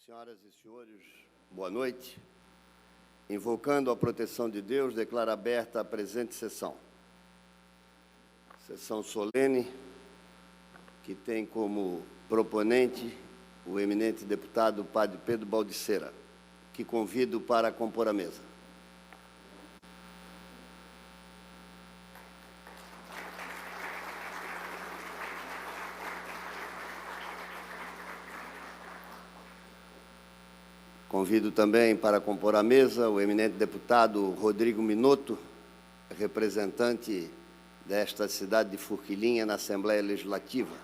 Senhoras e senhores, boa noite. Invocando a proteção de Deus, declaro aberta a presente sessão. Sessão solene, que tem como proponente o eminente deputado Padre Pedro Baldiceira, que convido para compor a mesa. Convido também para compor a mesa o eminente deputado Rodrigo Minotto, representante desta cidade de Forquilinha na Assembleia Legislativa.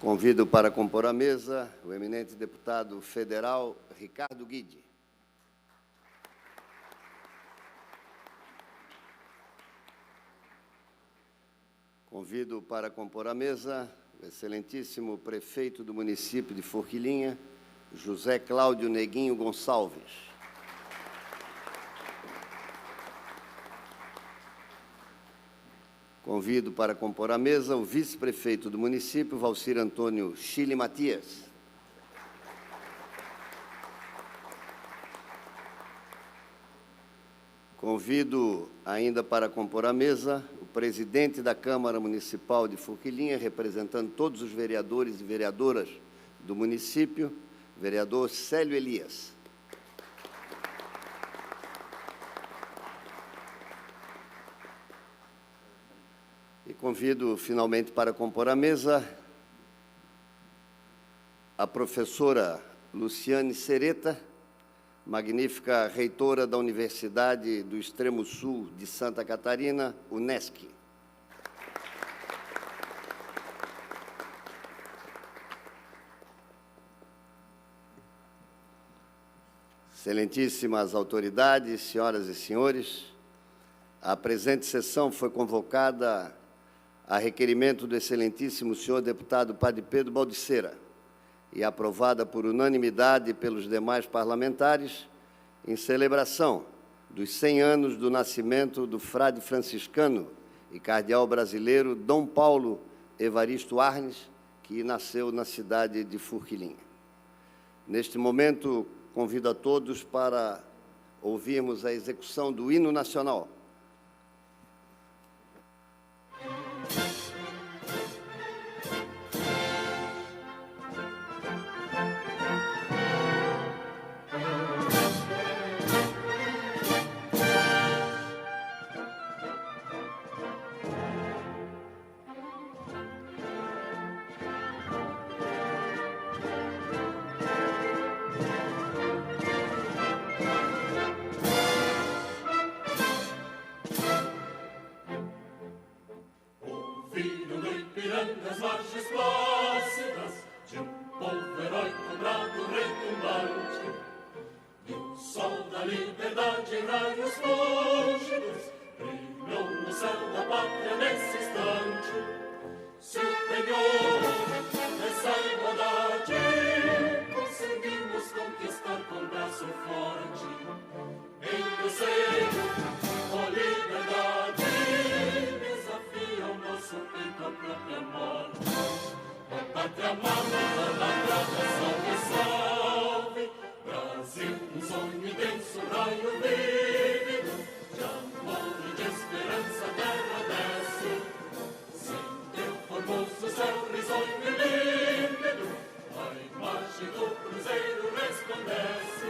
Convido para compor a mesa o eminente deputado federal Ricardo Guide. Convido para compor a mesa o excelentíssimo prefeito do município de Forquilinha, José Cláudio Neguinho Gonçalves. Convido para compor a mesa o vice-prefeito do município, Valcir Antônio Chile Matias. Convido ainda para compor a mesa o presidente da Câmara Municipal de Forquilinha, representando todos os vereadores e vereadoras do município, vereador Célio Elias. E convido finalmente para compor a mesa a professora Luciane Sereta, magnífica reitora da Universidade do Extremo Sul de Santa Catarina, UNESCO. Excelentíssimas autoridades, senhoras e senhores, a presente sessão foi convocada a requerimento do excelentíssimo senhor deputado Padre Pedro Baldiceira, e aprovada por unanimidade pelos demais parlamentares, em celebração dos 100 anos do nascimento do frade franciscano e cardeal brasileiro Dom Paulo Evaristo Arnes, que nasceu na cidade de Forquilinha. Neste momento, convido a todos para ouvirmos a execução do hino nacional. As margens plácidas de povo heróico, bravo, retumbante, do sol da liberdade em raios fúlgidos, brilhou no céu da pátria nesse instante. Se o penhor dessa igualdade conseguimos conquistar com braço forte, em seio, com liberdade, desafia o nosso peito a própria morte. A pátria amada, idolatrada, salve, salve, Brasil, um sonho intenso, raio vívido, de amor e de esperança a terra desce. Sem teu formoso céu risonho e límpido, a imagem do cruzeiro resplandece.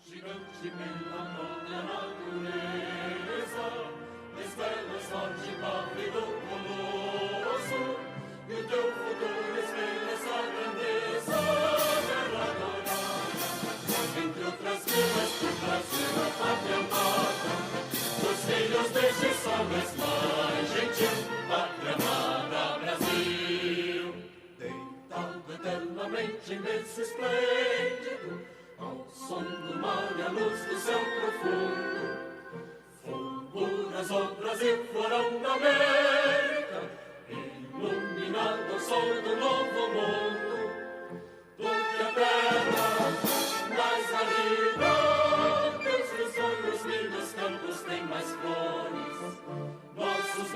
Gigante pela própria natureza, estrelas forte pálido colosso, e o teu futuro espelha essa grandeza. Terra dourada, entre outras vidas do Brasil, a pátria amada, os filhos deste sol mais gentil, pátria amada Brasil. Deitado eternamente em berço esplêndido, ao som do mar e à luz do céu profundo, fulguras o Brasil, florão da América, iluminado ao sol do novo mundo. Porque a terra mais arriba, teus risonhos lindos campos têm mais flores, nossos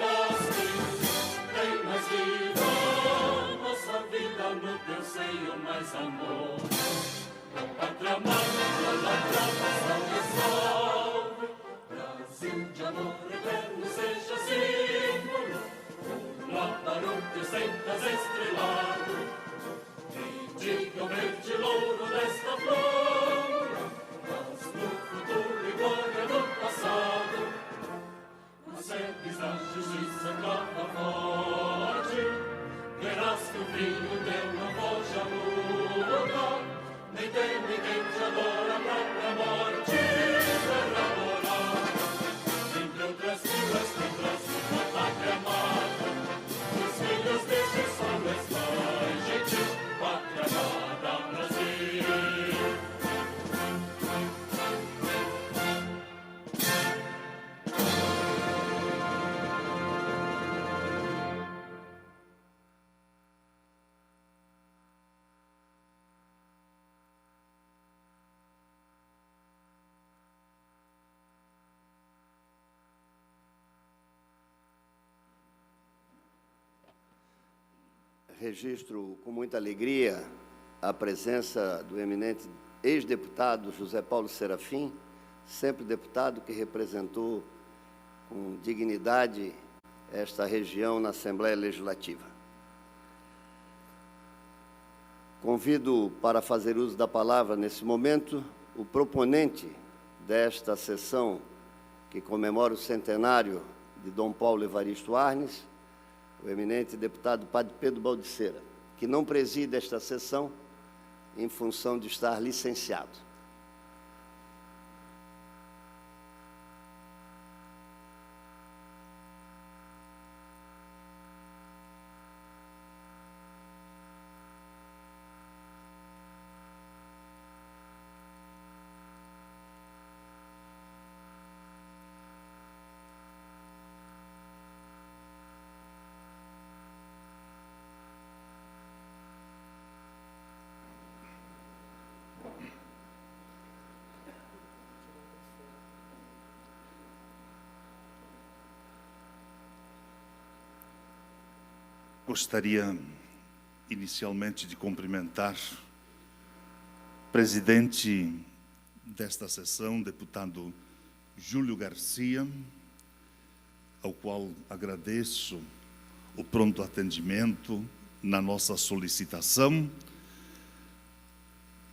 registro com muita alegria a presença do eminente ex-deputado José Paulo Serafim, sempre deputado que representou com dignidade esta região na Assembleia Legislativa. Convido para fazer uso da palavra nesse momento o proponente desta sessão que comemora o centenário de Dom Paulo Evaristo Arnes, o eminente deputado Padre Pedro Baldiceira, que não preside esta sessão em função de estar licenciado. Gostaria inicialmente de cumprimentar o presidente desta sessão, deputado Júlio Garcia, ao qual agradeço o pronto atendimento na nossa solicitação,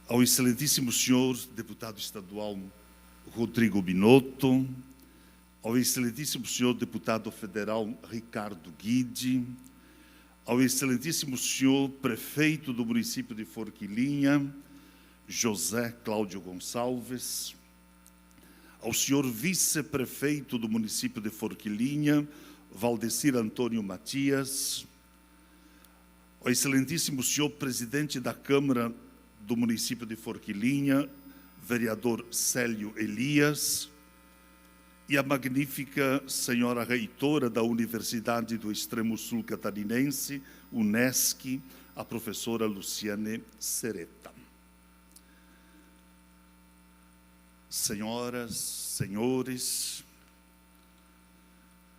ao excelentíssimo senhor deputado estadual Rodrigo Binotto, ao excelentíssimo senhor deputado federal Ricardo Guide, ao excelentíssimo senhor prefeito do município de Forquilinha, José Cláudio Gonçalves, ao senhor vice-prefeito do município de Forquilinha, Valdecir Antônio Matias, ao excelentíssimo senhor presidente da Câmara do município de Forquilinha, vereador Célio Elias, e a magnífica senhora reitora da Universidade do Extremo Sul Catarinense, UNESCO, a professora Luciane Sereta. Senhoras, senhores,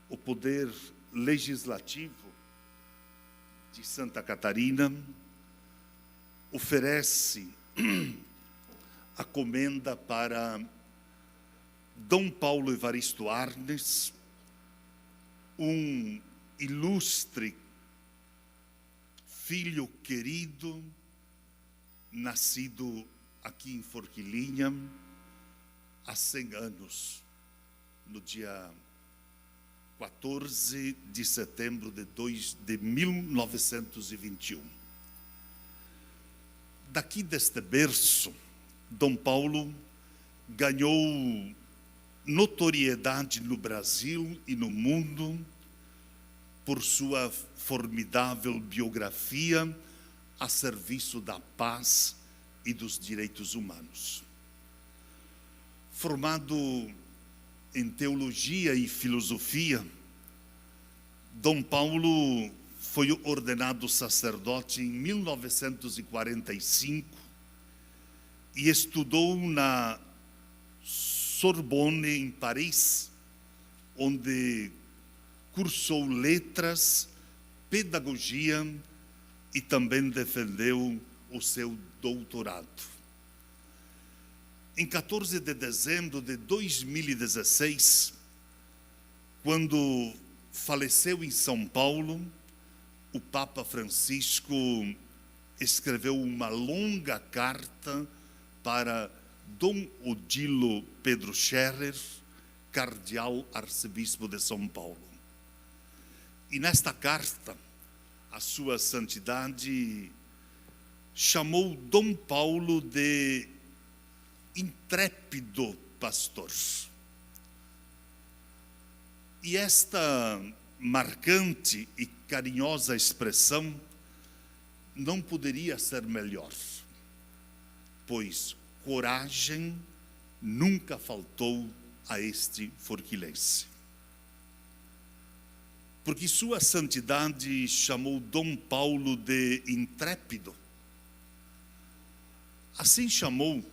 o Poder Legislativo de Santa Catarina oferece a comenda para Dom Paulo Evaristo Arnes, um ilustre filho querido, nascido aqui em Forquilinha há 100 anos, no dia 14 de setembro de 1921. Daqui deste berço, Dom Paulo ganhou notoriedade no Brasil e no mundo por sua formidável biografia a serviço da paz e dos direitos humanos. Formado em teologia e filosofia, Dom Paulo foi ordenado sacerdote em 1945 e estudou na Sorbonne, em Paris, onde cursou letras, pedagogia e também defendeu o seu doutorado. Em 14 de dezembro de 2016, quando faleceu em São Paulo, o Papa Francisco escreveu uma longa carta para Dom Odilo Pedro Scherer, cardeal arcebispo de São Paulo. E nesta carta, a sua santidade chamou Dom Paulo de intrépido pastor. E esta marcante e carinhosa expressão não poderia ser melhor, pois coragem nunca faltou a este forquilense. Porque sua santidade chamou Dom Paulo de intrépido. Assim chamou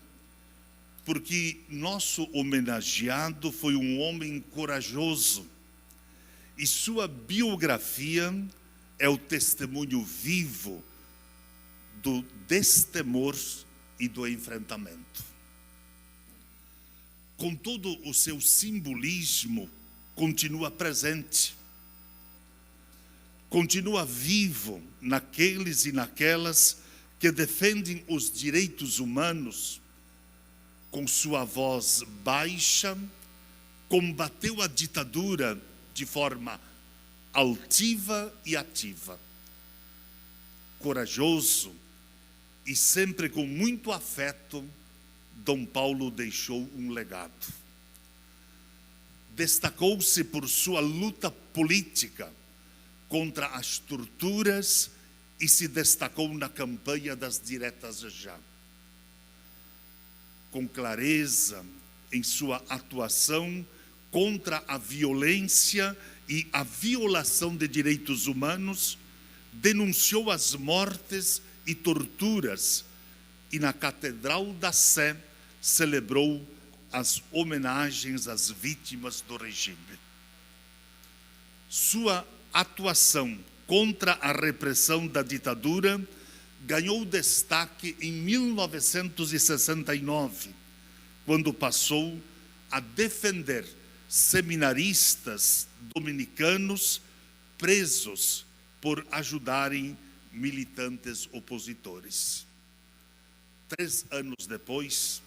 porque nosso homenageado foi um homem corajoso e sua biografia é o testemunho vivo do destemor e do enfrentamento. Com todo o seu simbolismo, continua presente, continua vivo naqueles e naquelas que defendem os direitos humanos. Com sua voz baixa, combateu a ditadura de forma altiva e ativa. Corajoso e sempre com muito afeto, Dom Paulo deixou um legado. Destacou-se por sua luta política contra as torturas e se destacou na campanha das diretas já. Com clareza em sua atuação contra a violência e a violação de direitos humanos, denunciou as mortes e torturas e na Catedral da Sé celebrou as homenagens às vítimas do regime. Sua atuação contra a repressão da ditadura ganhou destaque em 1969, quando passou a defender seminaristas dominicanos presos por ajudarem militantes opositores. 3 anos depois,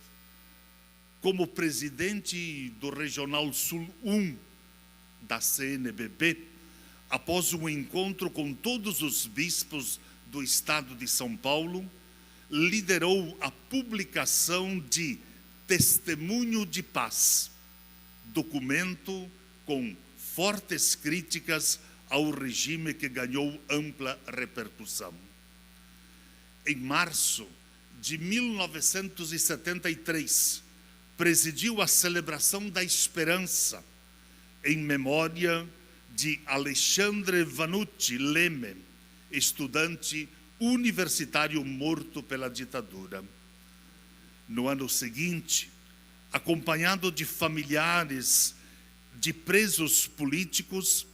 como presidente do Regional Sul 1 da CNBB, após um encontro com todos os bispos do estado de São Paulo, liderou a publicação de Testemunho de Paz, documento com fortes críticas ao regime que ganhou ampla repercussão. Em março de 1973, presidiu a celebração da Esperança, em memória de Alexandre Vanucci Leme, estudante universitário morto pela ditadura. No ano seguinte, acompanhado de familiares de presos políticos,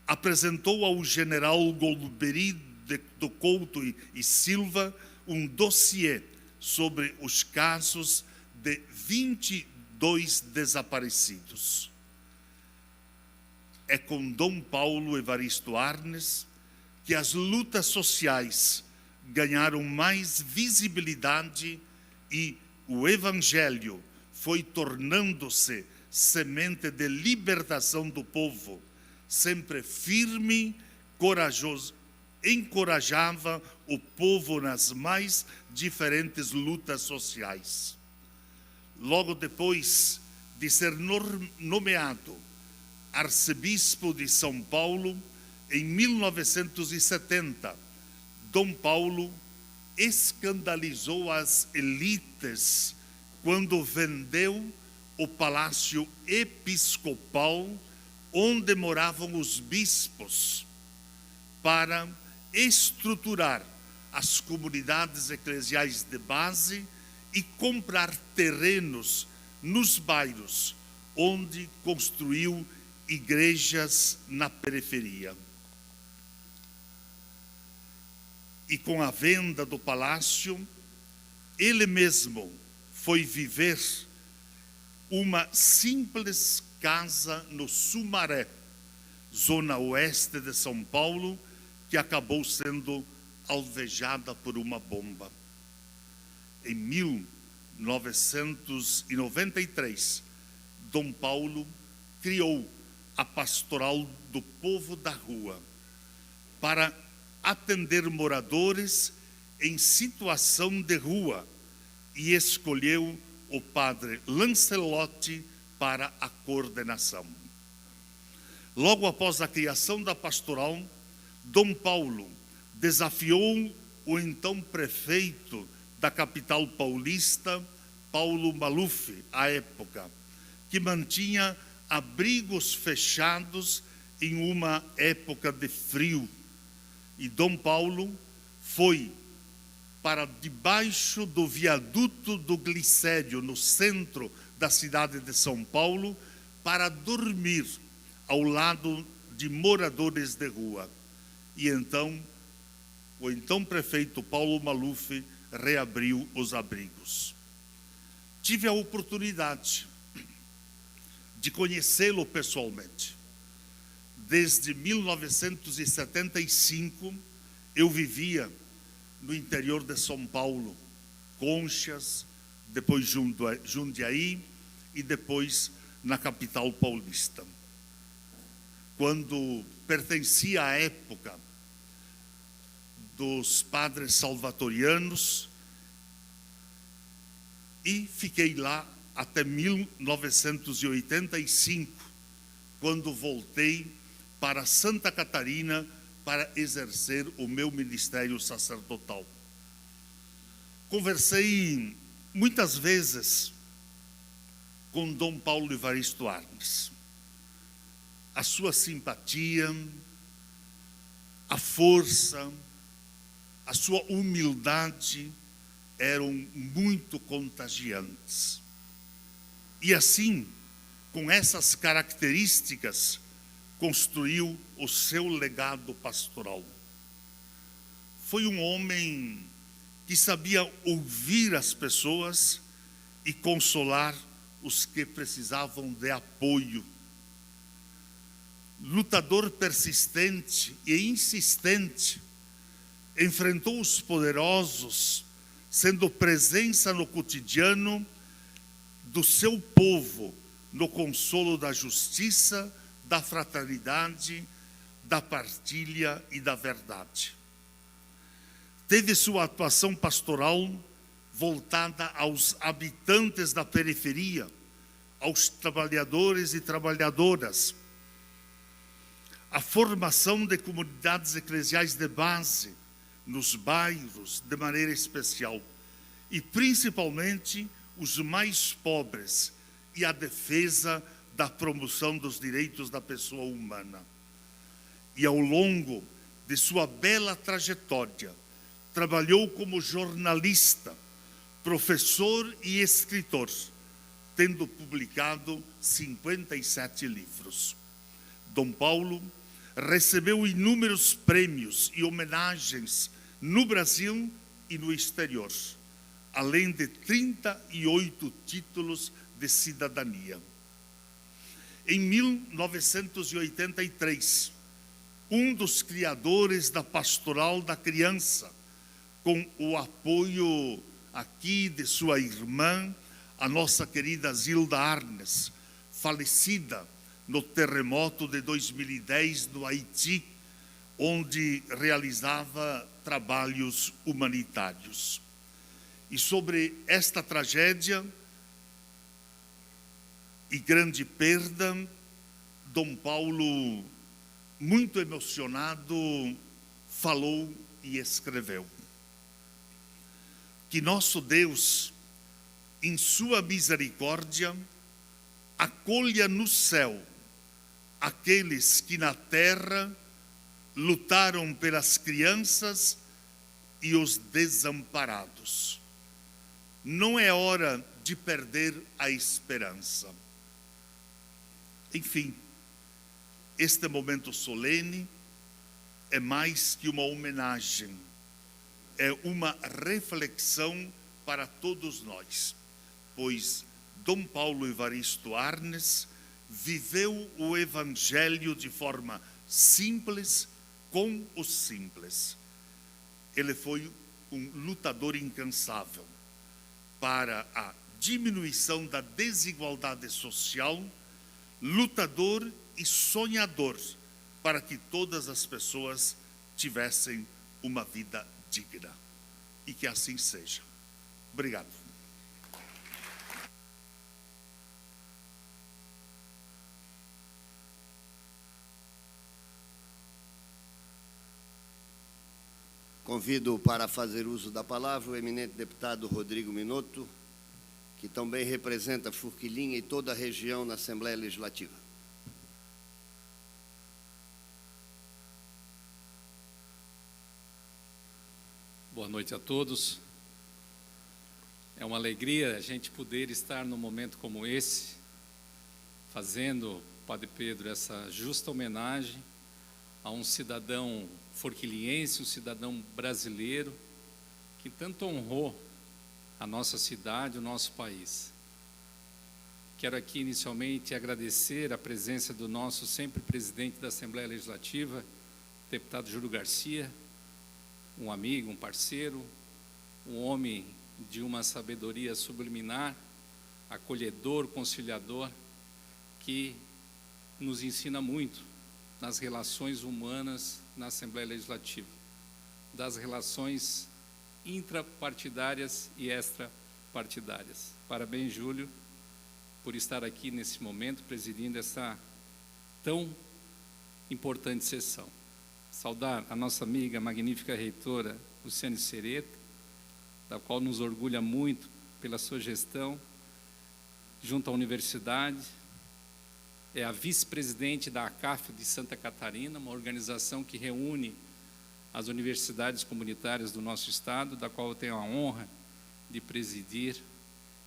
apresentou ao general Golbery do Couto e Silva um dossiê sobre os casos de 22 desaparecidos. É com Dom Paulo Evaristo Arnes que as lutas sociais ganharam mais visibilidade e o Evangelho foi tornando-se semente de libertação do povo, sempre firme, corajoso, encorajava o povo nas mais diferentes lutas sociais. Logo depois de ser nomeado arcebispo de São Paulo, em 1970, Dom Paulo escandalizou as elites quando vendeu o palácio episcopal onde moravam os bispos para estruturar as comunidades eclesiais de base e comprar terrenos nos bairros onde construiu igrejas na periferia. E com a venda do palácio, ele mesmo foi viver uma simples casa no Sumaré, zona oeste de São Paulo, que acabou sendo alvejada por uma bomba. Em 1993, Dom Paulo criou a Pastoral do Povo da Rua para atender moradores em situação de rua e escolheu o padre Lancelotti para a coordenação. Logo após a criação da pastoral, Dom Paulo desafiou o então prefeito da capital paulista, Paulo Maluf, à época, que mantinha abrigos fechados em uma época de frio. E Dom Paulo foi para debaixo do viaduto do Glicério, no centro da cidade de São Paulo, para dormir ao lado de moradores de rua. e então o então prefeito Paulo Maluf reabriu os abrigos. Tive a oportunidade de conhecê-lo pessoalmente. Desde 1975, eu vivia no interior de São Paulo, Conchas, depois Jundiaí e depois na capital paulista. Quando pertencia à época dos padres salvatorianos, e fiquei lá até 1985, quando voltei para Santa Catarina para exercer o meu ministério sacerdotal. Conversei muitas vezes com Dom Paulo Evaristo Arnes. A sua simpatia, a força, a sua humildade eram muito contagiantes. E assim, com essas características, construiu o seu legado pastoral. Foi um homem que sabia ouvir as pessoas e consolar os que precisavam de apoio. Lutador persistente e insistente, enfrentou os poderosos, sendo presença no cotidiano do seu povo, no consolo da justiça, da fraternidade, da partilha e da verdade. Teve sua atuação pastoral voltada aos habitantes da periferia, aos trabalhadores e trabalhadoras, a formação de comunidades eclesiais de base, nos bairros, de maneira especial, e principalmente os mais pobres, e a defesa da promoção dos direitos da pessoa humana. E ao longo de sua bela trajetória, trabalhou como jornalista, professor e escritor, tendo publicado 57 livros. Dom Paulo recebeu inúmeros prêmios e homenagens no Brasil e no exterior, além de 38 títulos de cidadania. Em 1983, um dos criadores da Pastoral da Criança, com o apoio aqui de sua irmã, a nossa querida Zilda Arnes, falecida no terremoto de 2010 no Haiti, onde realizava trabalhos humanitários. E sobre esta tragédia e grande perda, Dom Paulo, muito emocionado, falou e escreveu: que nosso Deus, em sua misericórdia, acolha no céu aqueles que na terra lutaram pelas crianças e os desamparados. Não é hora de perder a esperança. Enfim, este momento solene é mais que uma homenagem, é uma reflexão para todos nós, pois Dom Paulo Evaristo Arnes viveu o Evangelho de forma simples, com os simples. Ele foi um lutador incansável para a diminuição da desigualdade social, lutador e sonhador para que todas as pessoas tivessem uma vida digna. E que assim seja. Obrigado. Convido para fazer uso da palavra o eminente deputado Rodrigo Minotto, que também representa Forquilinha e toda a região na Assembleia Legislativa. Boa noite a todos. É uma alegria a gente poder estar num momento como esse, fazendo, Padre Pedro, essa justa homenagem a um cidadão forquilhense, um cidadão brasileiro, que tanto honrou a nossa cidade, o nosso país. Quero aqui inicialmente agradecer a presença do nosso sempre presidente da Assembleia Legislativa, deputado Júlio Garcia, um amigo, um parceiro, um homem de uma sabedoria subliminar, acolhedor, conciliador, que nos ensina muito nas relações humanas na Assembleia Legislativa, das relações intrapartidárias e extrapartidárias. Parabéns, Júlio, por estar aqui nesse momento, presidindo essa tão importante sessão. Saudar a nossa amiga, magnífica reitora, Luciane Sereta, da qual nos orgulha muito pela sua gestão, junto à universidade. É a vice-presidente da ACAF de Santa Catarina, uma organização que reúne as universidades comunitárias do nosso estado, da qual eu tenho a honra de presidir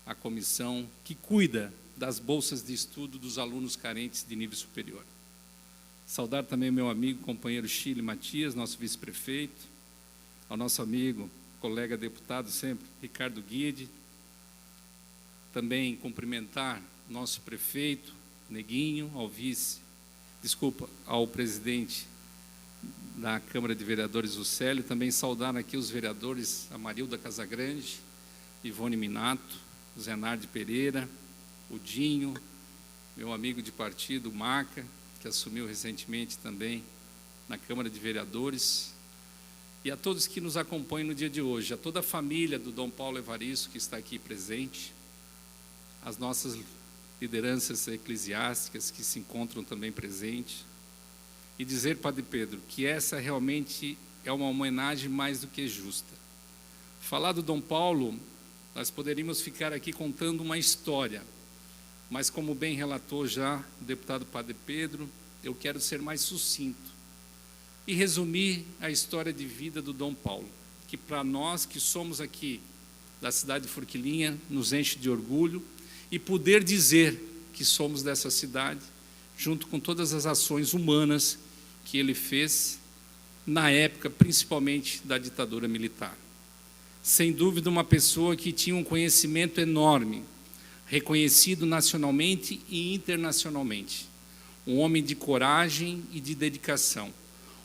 a comissão que cuida das bolsas de estudo dos alunos carentes de nível superior. Saudar também meu amigo, companheiro Chile Matias, nosso vice-prefeito, ao nosso amigo, colega deputado sempre, Ricardo Guide. Também cumprimentar nosso prefeito, Neguinho, ao presidente da Câmara de Vereadores, o Célio. Também saudar aqui os vereadores Amarilda Casagrande, Ivone Minato, Zé Nardi Pereira, o Dinho, meu amigo de partido, Maca, que assumiu recentemente também na Câmara de Vereadores, e a todos que nos acompanham no dia de hoje, a toda a família do Dom Paulo Evaristo que está aqui presente, as nossas lideranças eclesiásticas que se encontram também presentes, e dizer, Padre Pedro, que essa realmente é uma homenagem mais do que justa. Falar do Dom Paulo, nós poderíamos ficar aqui contando uma história, mas como bem relatou já o deputado Padre Pedro, eu quero ser mais sucinto e resumir a história de vida do Dom Paulo, que para nós que somos aqui da cidade de Forquilinha, nos enche de orgulho, e poder dizer que somos dessa cidade, junto com todas as ações humanas que ele fez na época, principalmente da ditadura militar. Sem dúvida, uma pessoa que tinha um conhecimento enorme, reconhecido nacionalmente e internacionalmente. Um homem de coragem e de dedicação.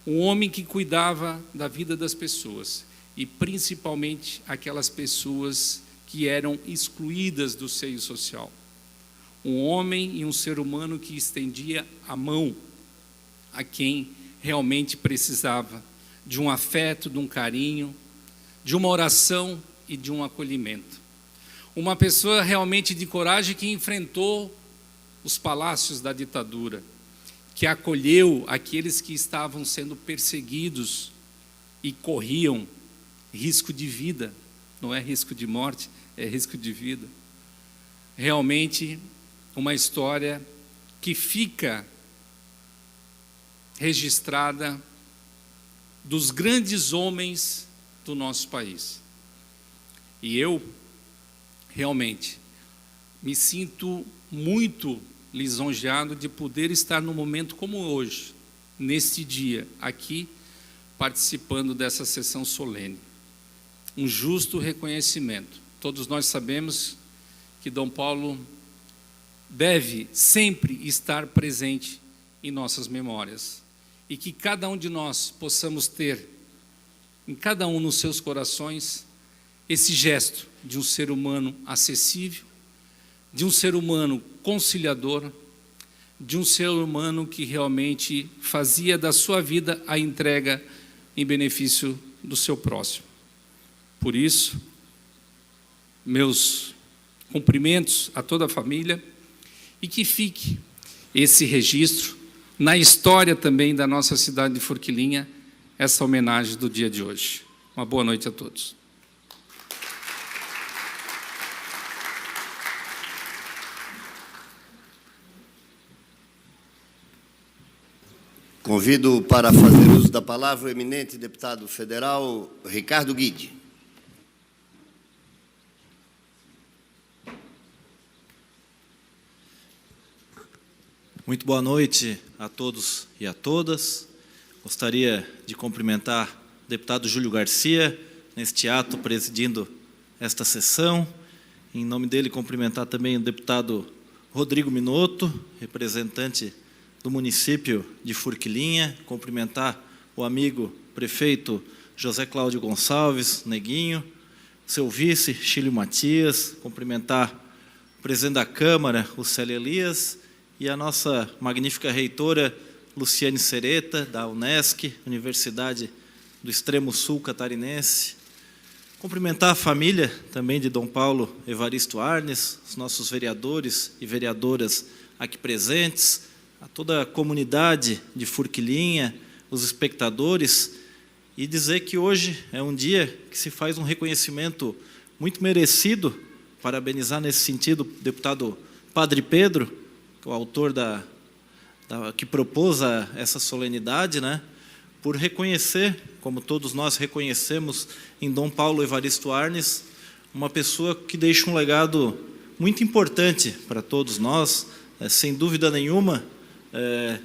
Um homem que cuidava da vida das pessoas, e principalmente aquelas pessoas que eram excluídas do seio social. Um homem e um ser humano que estendia a mão a quem realmente precisava de um afeto, de um carinho, de uma oração e de um acolhimento. Uma pessoa realmente de coragem que enfrentou os palácios da ditadura, que acolheu aqueles que estavam sendo perseguidos e corriam risco de vida, não é risco de morte, é risco de vida. Realmente uma história que fica registrada dos grandes homens do nosso país. E eu realmente me sinto muito lisonjeado de poder estar num momento como hoje, neste dia, aqui, participando dessa sessão solene. Um justo reconhecimento. Todos nós sabemos que Dom Paulo deve sempre estar presente em nossas memórias, e que cada um de nós possamos ter, em cada um nos seus corações, esse gesto de um ser humano acessível, de um ser humano conciliador, de um ser humano que realmente fazia da sua vida a entrega em benefício do seu próximo. Por isso, meus cumprimentos a toda a família, e que fique esse registro na história também da nossa cidade de Forquilinha, essa homenagem do dia de hoje. Uma boa noite a todos. Convido para fazer uso da palavra o eminente deputado federal Ricardo Guide. Muito boa noite a todos e a todas. Gostaria de cumprimentar o deputado Júlio Garcia, neste ato, presidindo esta sessão. Em nome dele, cumprimentar também o deputado Rodrigo Minotto, representante do município de Forquilinha, cumprimentar o amigo prefeito José Cláudio Gonçalves, Neguinho, seu vice, Chílio Matias, cumprimentar o presidente da Câmara, o Célio Elias, e a nossa magnífica reitora, Luciane Sereta, da Unesc, Universidade do Extremo Sul Catarinense. Cumprimentar a família também de Dom Paulo Evaristo Arnes, os nossos vereadores e vereadoras aqui presentes, a toda a comunidade de Forquilinha, os espectadores, e dizer que hoje é um dia que se faz um reconhecimento muito merecido, parabenizar nesse sentido o deputado Padre Pedro, o autor que propôs essa solenidade, né, por reconhecer, como todos nós reconhecemos em Dom Paulo Evaristo Arnes, uma pessoa que deixa um legado muito importante para todos nós, sem dúvida nenhuma,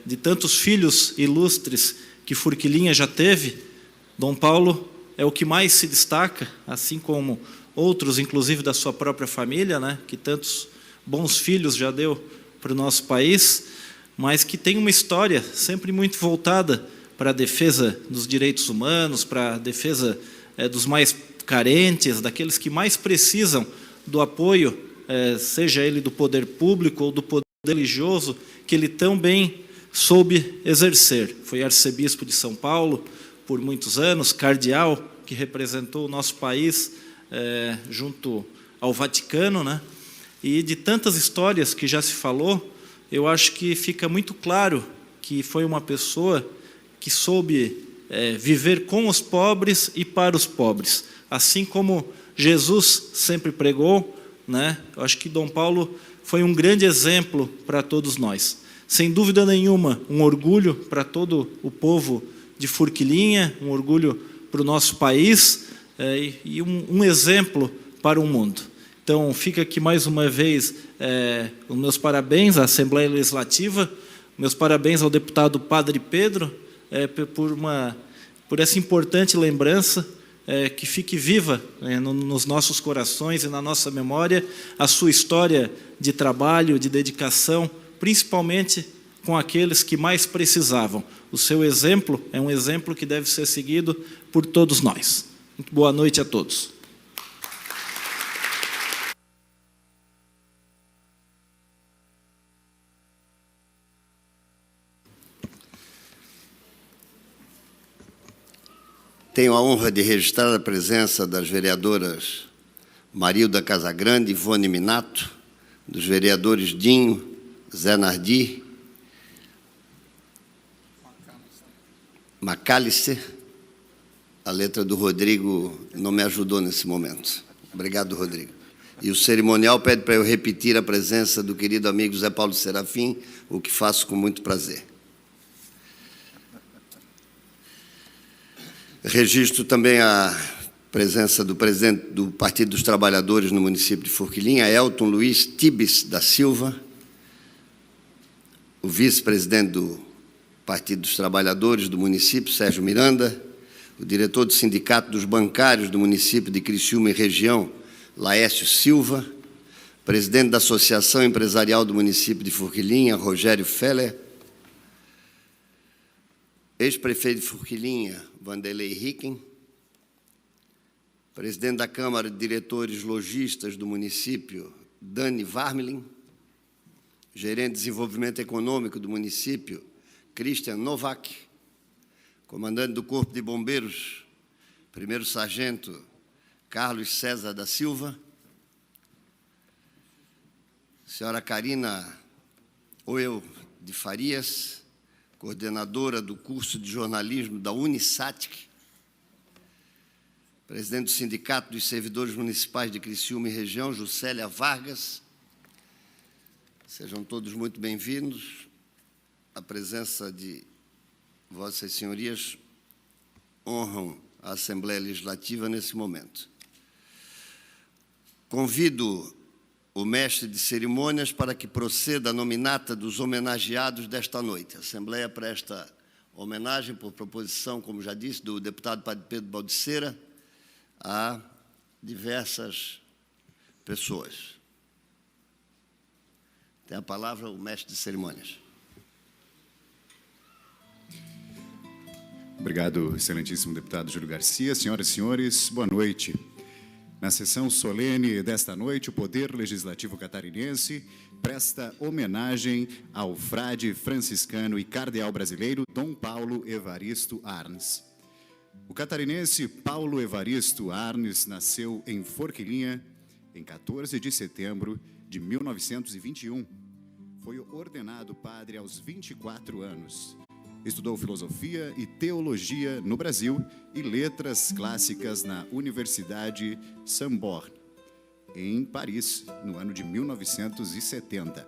de tantos filhos ilustres que Forquilinha já teve, Dom Paulo é o que mais se destaca, assim como outros, inclusive da sua própria família, né, que tantos bons filhos já deu para o nosso país, mas que tem uma história sempre muito voltada para a defesa dos direitos humanos, para a defesa dos mais carentes, daqueles que mais precisam do apoio, seja ele do poder público ou do poder religioso, que ele tão bem soube exercer. Foi arcebispo de São Paulo por muitos anos, cardeal, que representou o nosso país junto ao Vaticano, né? E de tantas histórias que já se falou, eu acho que fica muito claro que foi uma pessoa que soube viver com os pobres e para os pobres, assim como Jesus sempre pregou, né? Eu acho que Dom Paulo foi um grande exemplo para todos nós. Sem dúvida nenhuma, um orgulho para todo o povo de Forquilinha, um orgulho para o nosso país e um exemplo para o mundo. Então, fica aqui mais uma vez os meus parabéns à Assembleia Legislativa, meus parabéns ao deputado Padre Pedro, por essa importante lembrança, que fique viva nos nossos corações e na nossa memória a sua história de trabalho, de dedicação, principalmente com aqueles que mais precisavam. O seu exemplo é um exemplo que deve ser seguido por todos nós. Muito boa noite a todos. Tenho a honra de registrar a presença das vereadoras Marilda Casagrande e Ivone Minato, dos vereadores Dinho, Zé Nardi, Macalister. A letra do Rodrigo não me ajudou nesse momento. Obrigado, Rodrigo. E o cerimonial pede para eu repetir a presença do querido amigo Zé Paulo Serafim, o que faço com muito prazer. Registro também a presença do presidente do Partido dos Trabalhadores no município de Forquilinha, Elton Luiz Tibes da Silva, o vice-presidente do Partido dos Trabalhadores do município, Sérgio Miranda, o diretor do Sindicato dos Bancários do município de Criciúma e região, Laércio Silva, presidente da Associação Empresarial do município de Forquilinha, Rogério Feller, ex-prefeito de Forquilinha, Vanderlei Ricken, presidente da Câmara de Diretores Logistas do município, Dani Varmelin, gerente de Desenvolvimento Econômico do município, Christian Novak, comandante do Corpo de Bombeiros, primeiro sargento Carlos César da Silva, senhora Karina Oel de Farias, coordenadora do curso de jornalismo da Unisatic, presidente do Sindicato dos Servidores Municipais de Criciúma e região, Juscelia Vargas. Sejam todos muito bem-vindos. A presença de vossas senhorias honram a Assembleia Legislativa nesse momento. Convido o mestre de cerimônias para que proceda a nominata dos homenageados desta noite. A Assembleia presta homenagem por proposição, como já disse, do deputado Padre Pedro Baldiceira, a diversas pessoas. Tem a palavra o mestre de cerimônias. Obrigado, excelentíssimo deputado Júlio Garcia. Senhoras e senhores, boa noite. Na sessão solene desta noite, o Poder Legislativo Catarinense presta homenagem ao frade franciscano e cardeal brasileiro Dom Paulo Evaristo Arnes. O catarinense Paulo Evaristo Arnes nasceu em Forquilinha em 14 de setembro de 1921. Foi ordenado padre aos 24 anos. Estudou filosofia e teologia no Brasil e letras clássicas na Universidade Sorbonne, em Paris, no ano de 1970.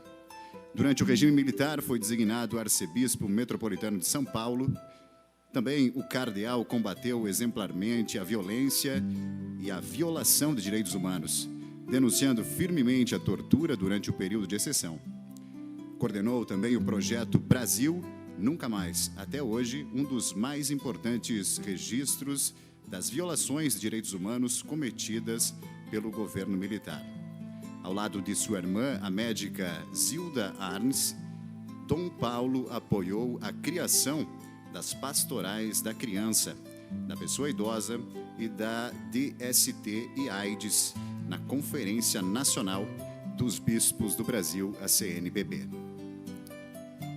Durante o regime militar, foi designado arcebispo metropolitano de São Paulo. Também o cardeal combateu exemplarmente a violência e a violação de direitos humanos, denunciando firmemente a tortura durante o período de exceção. Coordenou também o projeto Brasil Nunca Mais, até hoje, um dos mais importantes registros das violações de direitos humanos cometidas pelo governo militar. Ao lado de sua irmã, a médica Zilda Arnes, Dom Paulo apoiou a criação das pastorais da criança, da pessoa idosa e da DST e AIDS na Conferência Nacional dos Bispos do Brasil, a CNBB.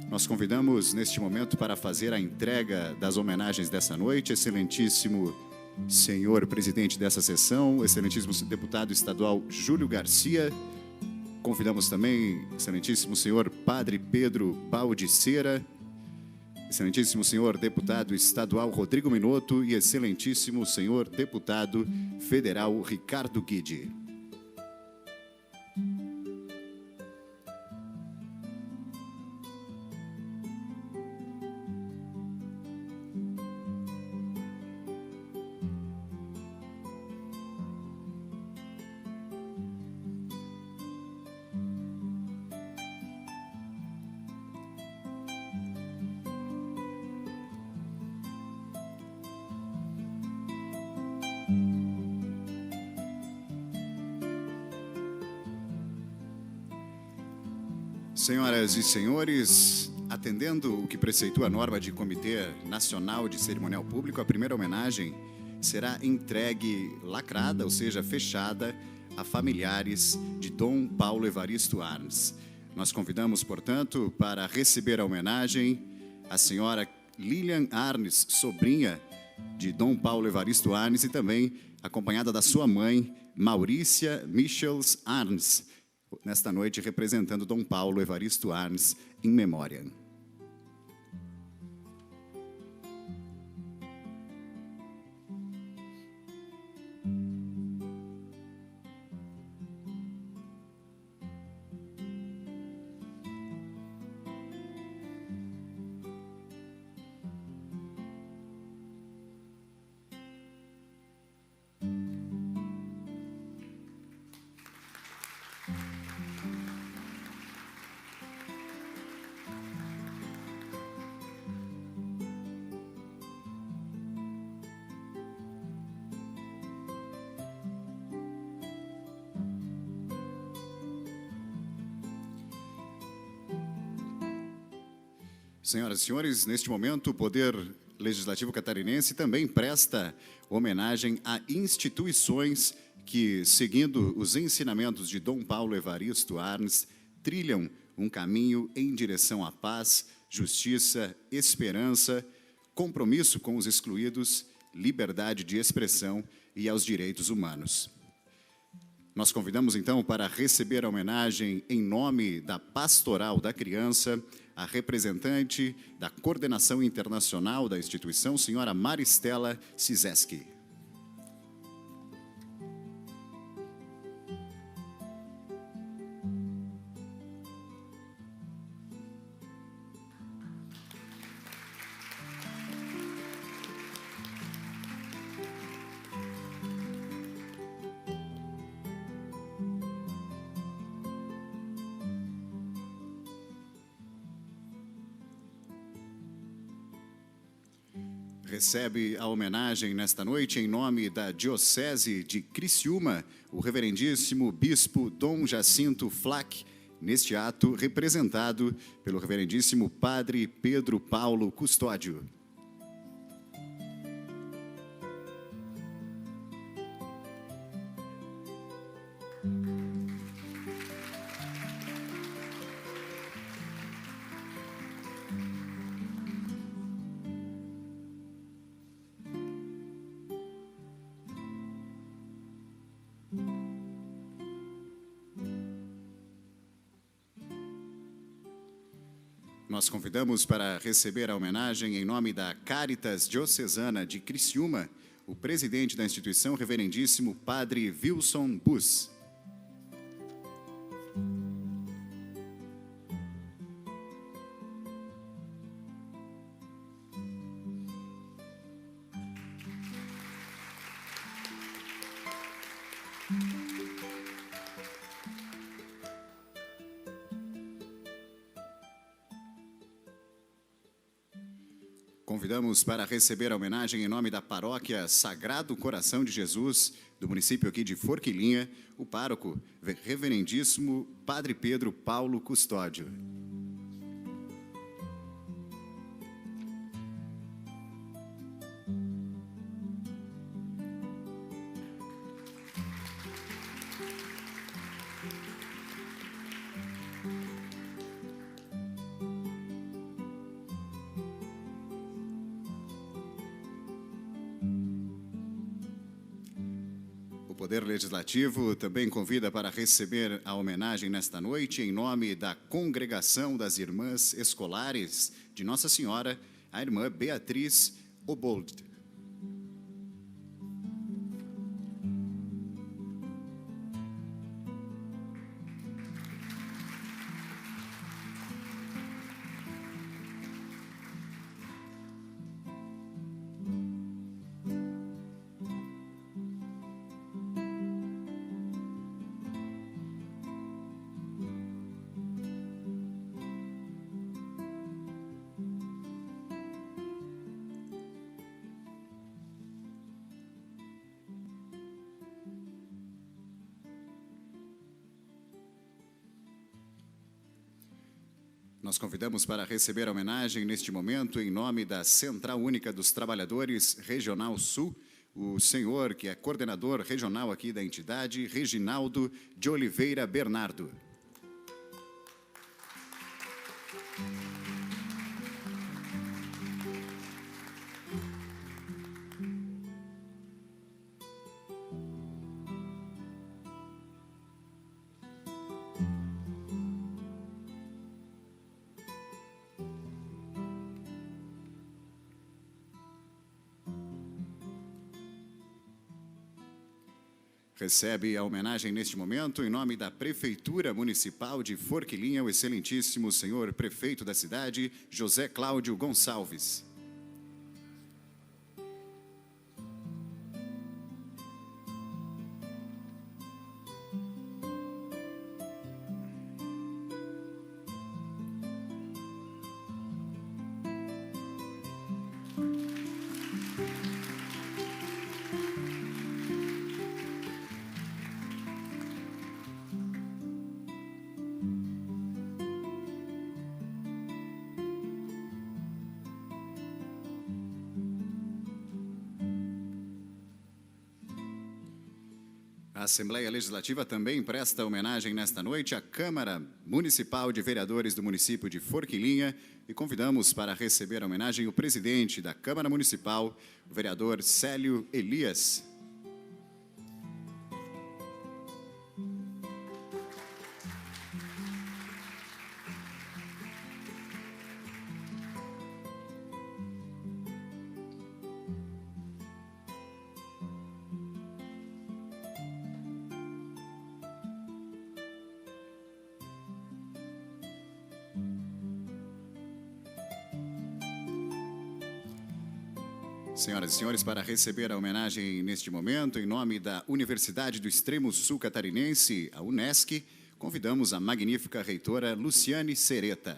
Nós convidamos, neste momento, para fazer a entrega das homenagens dessa noite, excelentíssimo senhor presidente dessa sessão, excelentíssimo deputado estadual Júlio Garcia. Convidamos também, excelentíssimo senhor Padre Pedro Baldiceira, excelentíssimo senhor deputado estadual Rodrigo Minotto e excelentíssimo senhor deputado federal Ricardo Guidi. Senhoras e senhores, atendendo o que preceitua a norma de Comitê Nacional de Cerimonial Público, a primeira homenagem será entregue lacrada, ou seja, fechada, a familiares de Dom Paulo Evaristo Arnes. Nós convidamos, portanto, para receber a homenagem a senhora Lilian Arnes, sobrinha de Dom Paulo Evaristo Arnes, e também acompanhada da sua mãe, Maurícia Michels Arnes, nesta noite representando Dom Paulo Evaristo Arnes em memória. Senhoras e senhores, neste momento, o Poder Legislativo Catarinense também presta homenagem a instituições que, seguindo os ensinamentos de Dom Paulo Evaristo Arnes, trilham um caminho em direção à paz, justiça, esperança, compromisso com os excluídos, liberdade de expressão e aos direitos humanos. Nós convidamos, então, para receber a homenagem em nome da Pastoral da Criança, a representante da Coordenação Internacional da instituição, senhora Maristela Cizeski. Recebe a homenagem nesta noite, em nome da Diocese de Criciúma, o reverendíssimo Bispo Dom Jacinto Flack, neste ato representado pelo reverendíssimo Padre Pedro Paulo Custódio. Nós convidamos para receber a homenagem em nome da Caritas Diocesana de Criciúma, o presidente da instituição, reverendíssimo Padre Wilson Bus. Convidamos para receber a homenagem em nome da Paróquia Sagrado Coração de Jesus, do município aqui de Forquilinha, o pároco, reverendíssimo Padre Pedro Paulo Custódio. O Poder Legislativo também convida para receber a homenagem nesta noite, em nome da Congregação das Irmãs Escolares de Nossa Senhora, a irmã Beatriz Obold. Nós convidamos para receber a homenagem neste momento, em nome da Central Única dos Trabalhadores Regional Sul, o senhor que é coordenador regional aqui da entidade, Reginaldo de Oliveira Bernardo. Recebe a homenagem neste momento, em nome da Prefeitura Municipal de Forquilinha, o excelentíssimo senhor prefeito da cidade, José Cláudio Gonçalves. A Assembleia Legislativa também presta homenagem nesta noite à Câmara Municipal de Vereadores do município de Forquilinha e convidamos para receber a homenagem o presidente da Câmara Municipal, o vereador Célio Elias. Senhoras e senhores, para receber a homenagem neste momento, em nome da Universidade do Extremo Sul Catarinense, a UNESCO, convidamos a magnífica reitora Luciane Sereta.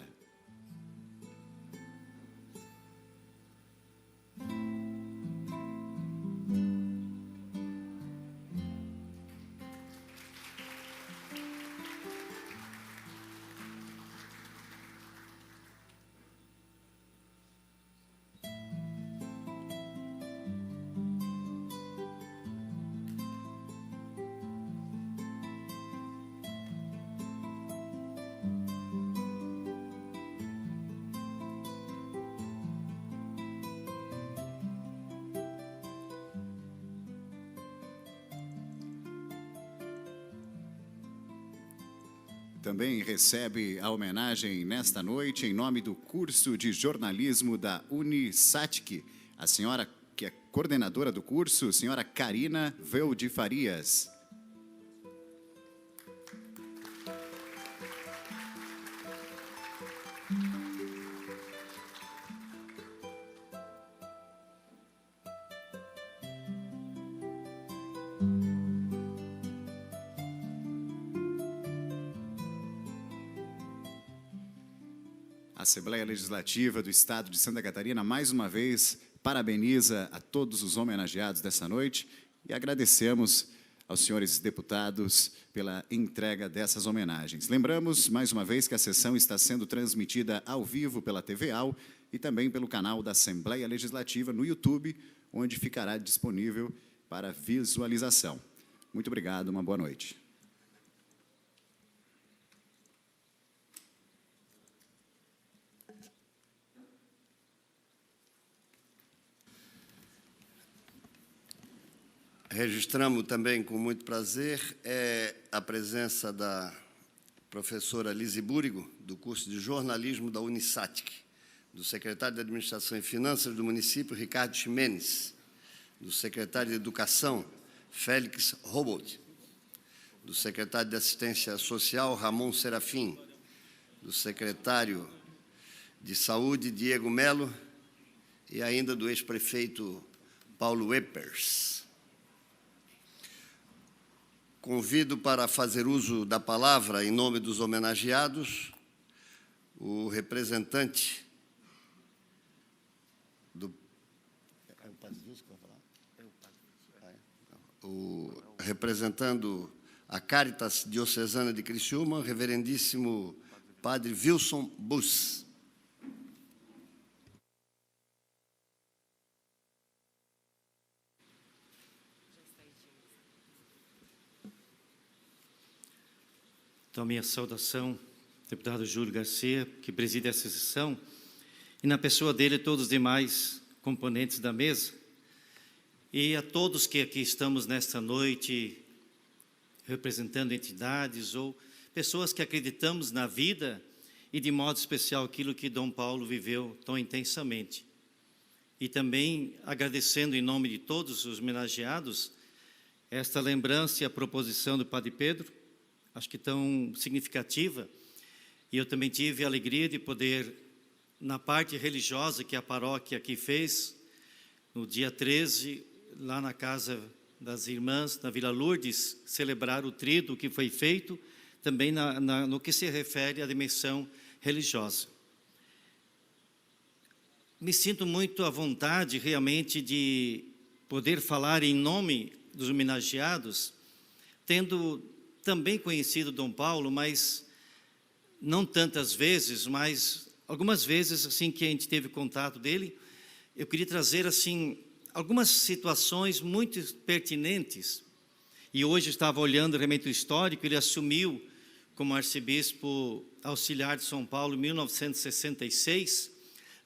também recebe a homenagem nesta noite em nome do curso de jornalismo da Unisatic. A senhora que é coordenadora do curso, senhora Karina Velde Farias. A Assembleia Legislativa do Estado de Santa Catarina, mais uma vez, parabeniza a todos os homenageados dessa noite e agradecemos aos senhores deputados pela entrega dessas homenagens. Lembramos, mais uma vez, que a sessão está sendo transmitida ao vivo pela TVAL e também pelo canal da Assembleia Legislativa no YouTube, onde ficará disponível para visualização. Muito obrigado, uma boa noite. Registramos também com muito prazer a presença da professora Lise Búrigo, do curso de jornalismo da Unisatic, do secretário de Administração e Finanças do município, Ricardo Ximenes, do secretário de Educação, Félix Robold, do secretário de Assistência Social, Ramon Serafim, do secretário de Saúde, Diego Melo, e ainda do ex-prefeito Paulo Eppers. Convido para fazer uso da palavra, em nome dos homenageados, o representante do... representando a Caritas Diocesana de Criciúma, reverendíssimo Padre Wilson Bus. Então, minha saudação, deputado Júlio Garcia, que preside essa sessão, e na pessoa dele, todos os demais componentes da mesa, e a todos que aqui estamos nesta noite, representando entidades ou pessoas que acreditamos na vida e, de modo especial, aquilo que Dom Paulo viveu tão intensamente. E também agradecendo em nome de todos os homenageados esta lembrança e a proposição do Padre Pedro, acho que tão significativa, e eu também tive a alegria de poder, na parte religiosa que a paróquia aqui fez, no dia 13, lá na casa das irmãs, na Vila Lourdes, celebrar o tríduo que foi feito, também no que se refere à dimensão religiosa. Me sinto muito à vontade, realmente, de poder falar em nome dos homenageados, tendo também conhecido Dom Paulo, mas não tantas vezes, mas algumas vezes assim que a gente teve contato dele, eu queria trazer assim algumas situações muito pertinentes. E hoje estava olhando realmente o histórico, ele assumiu como arcebispo auxiliar de São Paulo em 1966,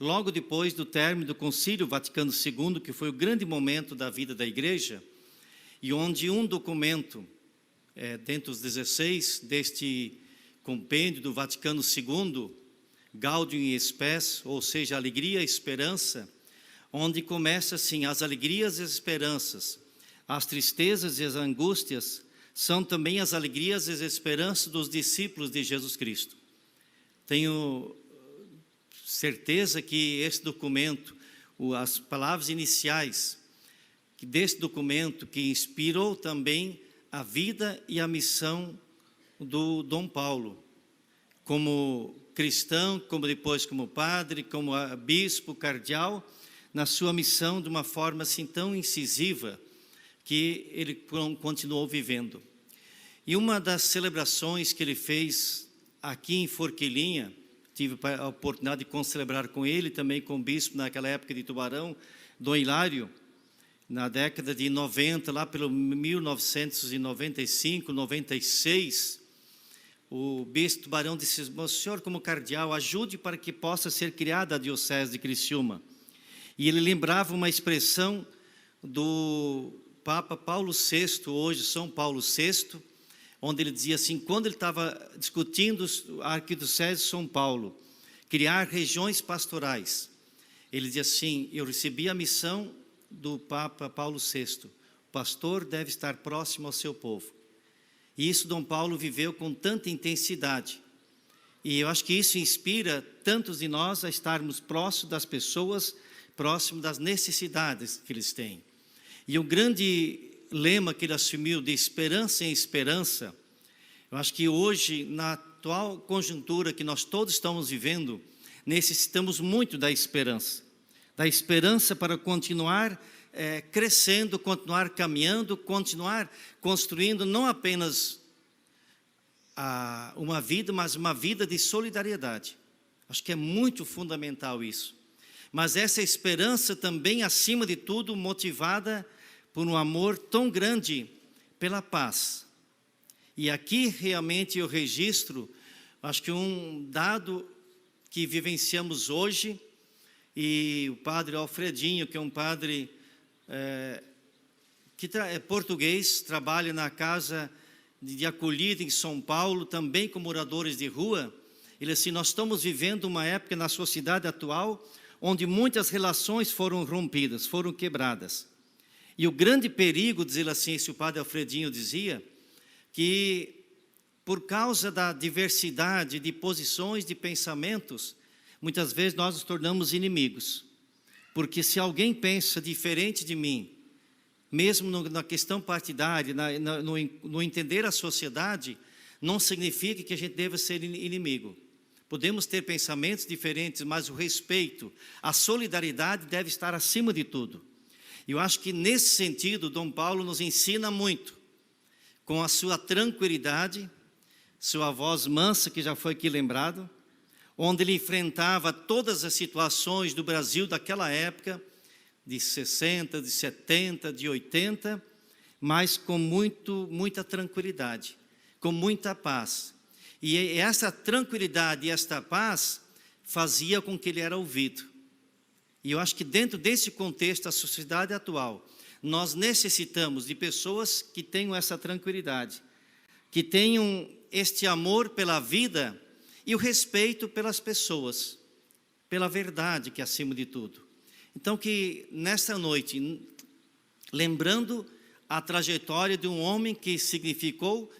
logo depois do término do Concílio Vaticano II, que foi o grande momento da vida da Igreja, e onde um documento dentre os 16 deste compêndio do Vaticano II, Gaudium et Spes, ou seja, alegria e esperança, onde começa assim, as alegrias e as esperanças, as tristezas e as angústias, são também as alegrias e as esperanças dos discípulos de Jesus Cristo. Tenho certeza que esse documento, as palavras iniciais desse documento, que inspirou também a vida e a missão do Dom Paulo, como cristão, como depois como padre, como bispo, cardeal, na sua missão de uma forma assim tão incisiva que ele continuou vivendo. E uma das celebrações que ele fez aqui em Forquilinha, tive a oportunidade de concelebrar com ele, também com o bispo naquela época de Tubarão, Dom Hilário, na década de 90, lá pelo 1995, 96, o bispo Tubarão disse: "Meu senhor, como cardeal, ajude para que possa ser criada a Diocese de Criciúma." E ele lembrava uma expressão do Papa Paulo VI, hoje São Paulo VI, onde ele dizia assim, quando ele estava discutindo a Arquidiocese de São Paulo, criar regiões pastorais, ele dizia assim, eu recebi a missão do Papa Paulo VI, o pastor deve estar próximo ao seu povo. E isso Dom Paulo viveu com tanta intensidade. E eu acho que isso inspira tantos de nós a estarmos próximos das pessoas, próximos das necessidades que eles têm. E o grande lema que ele assumiu, de esperança em esperança, eu acho que hoje, na atual conjuntura que nós todos estamos vivendo, necessitamos muito da esperança para continuar crescendo, continuar caminhando, continuar construindo não apenas uma vida, mas uma vida de solidariedade. Acho que é muito fundamental isso. Mas essa esperança também, acima de tudo, motivada por um amor tão grande pela paz. E aqui realmente eu registro, acho que um dado que vivenciamos hoje, e o padre Alfredinho, que é um padre que é português, trabalha na casa de acolhida em São Paulo, também com moradores de rua. Ele assim, nós estamos vivendo uma época na sociedade atual, onde muitas relações foram rompidas, foram quebradas. E o grande perigo, diz ele assim, esse o padre Alfredinho dizia, que por causa da diversidade de posições, de pensamentos, muitas vezes nós nos tornamos inimigos. Porque se alguém pensa diferente de mim, mesmo na questão partidária, no entender a sociedade, não significa que a gente deva ser inimigo. Podemos ter pensamentos diferentes, mas o respeito, a solidariedade deve estar acima de tudo. Eu acho que nesse sentido, Dom Paulo nos ensina muito, com a sua tranquilidade, sua voz mansa, que já foi aqui lembrado, onde ele enfrentava todas as situações do Brasil daquela época, de 60, de 70, de 80, mas com muita tranquilidade, com muita paz. E essa tranquilidade e esta paz fazia com que ele era ouvido. E eu acho que dentro desse contexto da sociedade atual, nós necessitamos de pessoas que tenham essa tranquilidade, que tenham este amor pela vida e o respeito pelas pessoas, pela verdade que é acima de tudo. Então que nesta noite, lembrando a trajetória de um homem que significou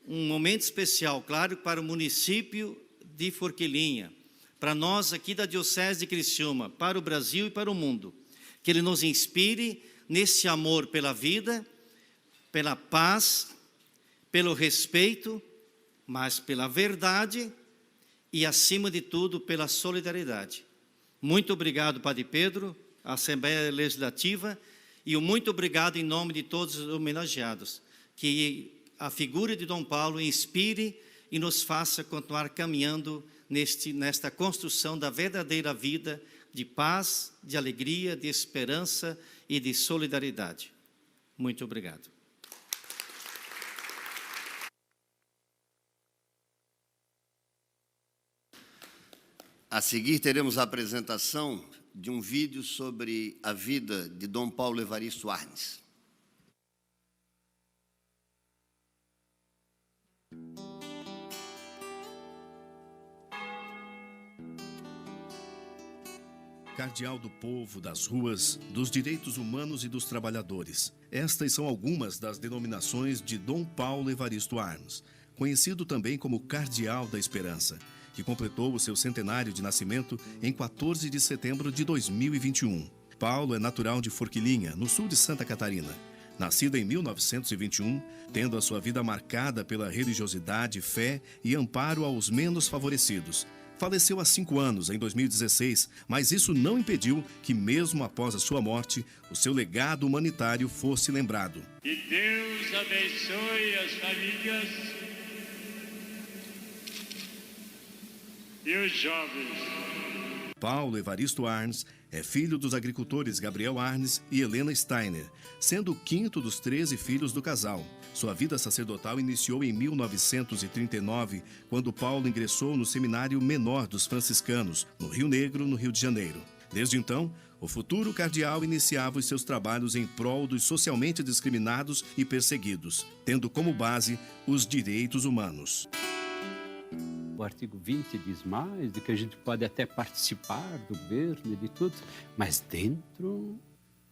um momento especial, claro, para o município de Forquilinha, para nós aqui da Diocese de Criciúma, para o Brasil e para o mundo, que ele nos inspire nesse amor pela vida, pela paz, pelo respeito, mas pela verdade e, acima de tudo, pela solidariedade. Muito obrigado, Padre Pedro, à Assembleia Legislativa, e muito obrigado em nome de todos os homenageados. Que a figura de Dom Paulo inspire e nos faça continuar caminhando nesta construção da verdadeira vida de paz, de alegria, de esperança e de solidariedade. Muito obrigado. A seguir, teremos a apresentação de um vídeo sobre a vida de Dom Paulo Evaristo Arnes. Cardeal do povo, das ruas, dos direitos humanos e dos trabalhadores. Estas são algumas das denominações de Dom Paulo Evaristo Arnes, conhecido também como Cardeal da Esperança, que completou o seu centenário de nascimento em 14 de setembro de 2021. Paulo é natural de Forquilinha, no sul de Santa Catarina. Nascido em 1921, tendo a sua vida marcada pela religiosidade, fé e amparo aos menos favorecidos. Faleceu há 5 anos, em 2016, mas isso não impediu que, mesmo após a sua morte, o seu legado humanitário fosse lembrado. Que Deus abençoe as famílias e os jovens. Paulo Evaristo Arnes é filho dos agricultores Gabriel Arnes e Helena Steiner, sendo o 5º dos 13 filhos do casal. Sua vida sacerdotal iniciou em 1939, quando Paulo ingressou no Seminário Menor dos Franciscanos, no Rio Negro, no Rio de Janeiro. Desde então, o futuro cardeal iniciava os seus trabalhos em prol dos socialmente discriminados e perseguidos, tendo como base os direitos humanos. O artigo 20 diz mais, de que a gente pode até participar do governo e de tudo, mas dentro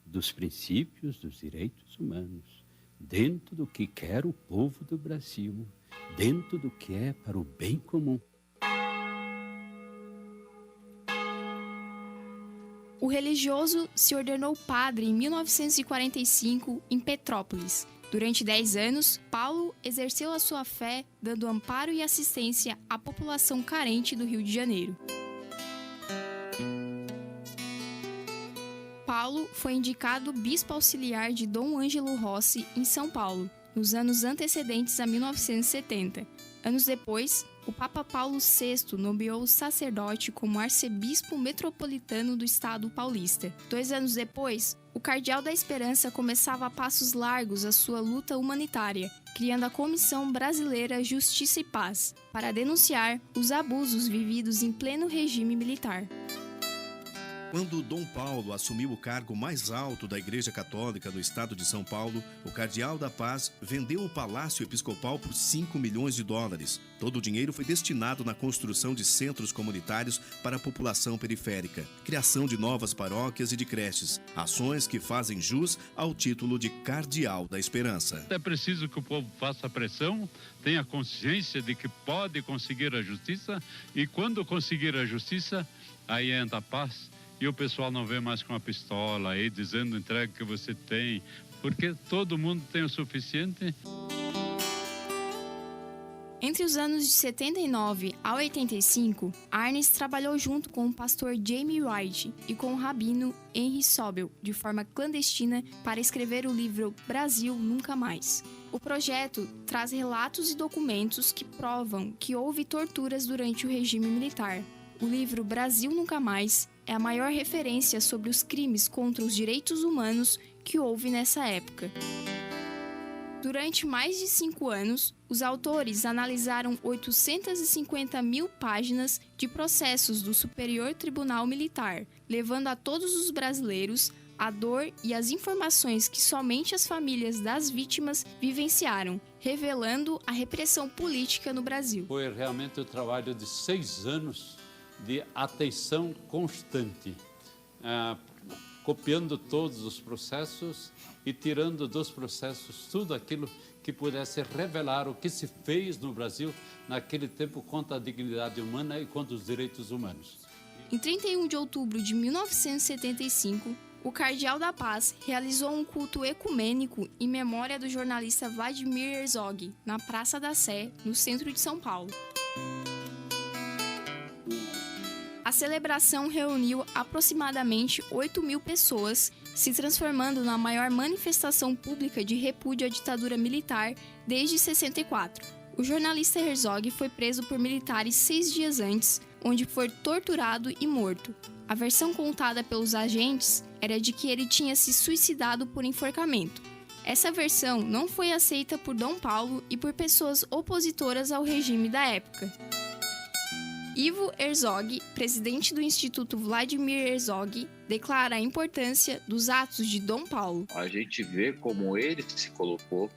dos princípios dos direitos humanos, dentro do que quer o povo do Brasil, dentro do que é para o bem comum. O religioso se ordenou padre em 1945 em Petrópolis. Durante 10 anos, Paulo exerceu a sua fé dando amparo e assistência à população carente do Rio de Janeiro. Paulo foi indicado bispo auxiliar de Dom Ângelo Rossi em São Paulo, nos anos antecedentes a 1970. Anos depois, o Papa Paulo VI nomeou o sacerdote como arcebispo metropolitano do estado paulista. 2 anos depois, o Cardeal da Esperança começava a passos largos a sua luta humanitária, criando a Comissão Brasileira Justiça e Paz, para denunciar os abusos vividos em pleno regime militar. Quando Dom Paulo assumiu o cargo mais alto da Igreja Católica no estado de São Paulo, o Cardeal da Paz vendeu o Palácio Episcopal por $5 milhões. Todo o dinheiro foi destinado na construção de centros comunitários para a população periférica, criação de novas paróquias e de creches, ações que fazem jus ao título de Cardeal da Esperança. É preciso que o povo faça pressão, tenha consciência de que pode conseguir a justiça, e quando conseguir a justiça, aí entra a paz. E o pessoal não vem mais com a pistola aí dizendo entrega que você tem, porque todo mundo tem o suficiente. Entre os anos de 79 a 85, Arnes trabalhou junto com o pastor Jamie Wright e com o rabino Henry Sobel, de forma clandestina, para escrever o livro Brasil Nunca Mais. O projeto traz relatos e documentos que provam que houve torturas durante o regime militar. O livro Brasil Nunca Mais é a maior referência sobre os crimes contra os direitos humanos que houve nessa época. Durante mais de 5 anos, os autores analisaram 850 mil páginas de processos do Superior Tribunal Militar, levando a todos os brasileiros a dor e as informações que somente as famílias das vítimas vivenciaram, revelando a repressão política no Brasil. Foi realmente o trabalho de 6 anos de atenção constante, copiando todos os processos e tirando dos processos tudo aquilo que pudesse revelar o que se fez no Brasil naquele tempo contra a dignidade humana e contra os direitos humanos. Em 31 de outubro de 1975, o Cardeal da Paz realizou um culto ecumênico em memória do jornalista Vladimir Herzog, na Praça da Sé, no centro de São Paulo. A celebração reuniu aproximadamente 8 mil pessoas, se transformando na maior manifestação pública de repúdio à ditadura militar desde 64. O jornalista Herzog foi preso por militares 6 dias antes, onde foi torturado e morto. A versão contada pelos agentes era de que ele tinha se suicidado por enforcamento. Essa versão não foi aceita por Dom Paulo e por pessoas opositoras ao regime da época. Ivo Herzog, presidente do Instituto Vladimir Herzog, declara a importância dos atos de Dom Paulo. A gente vê como ele se colocou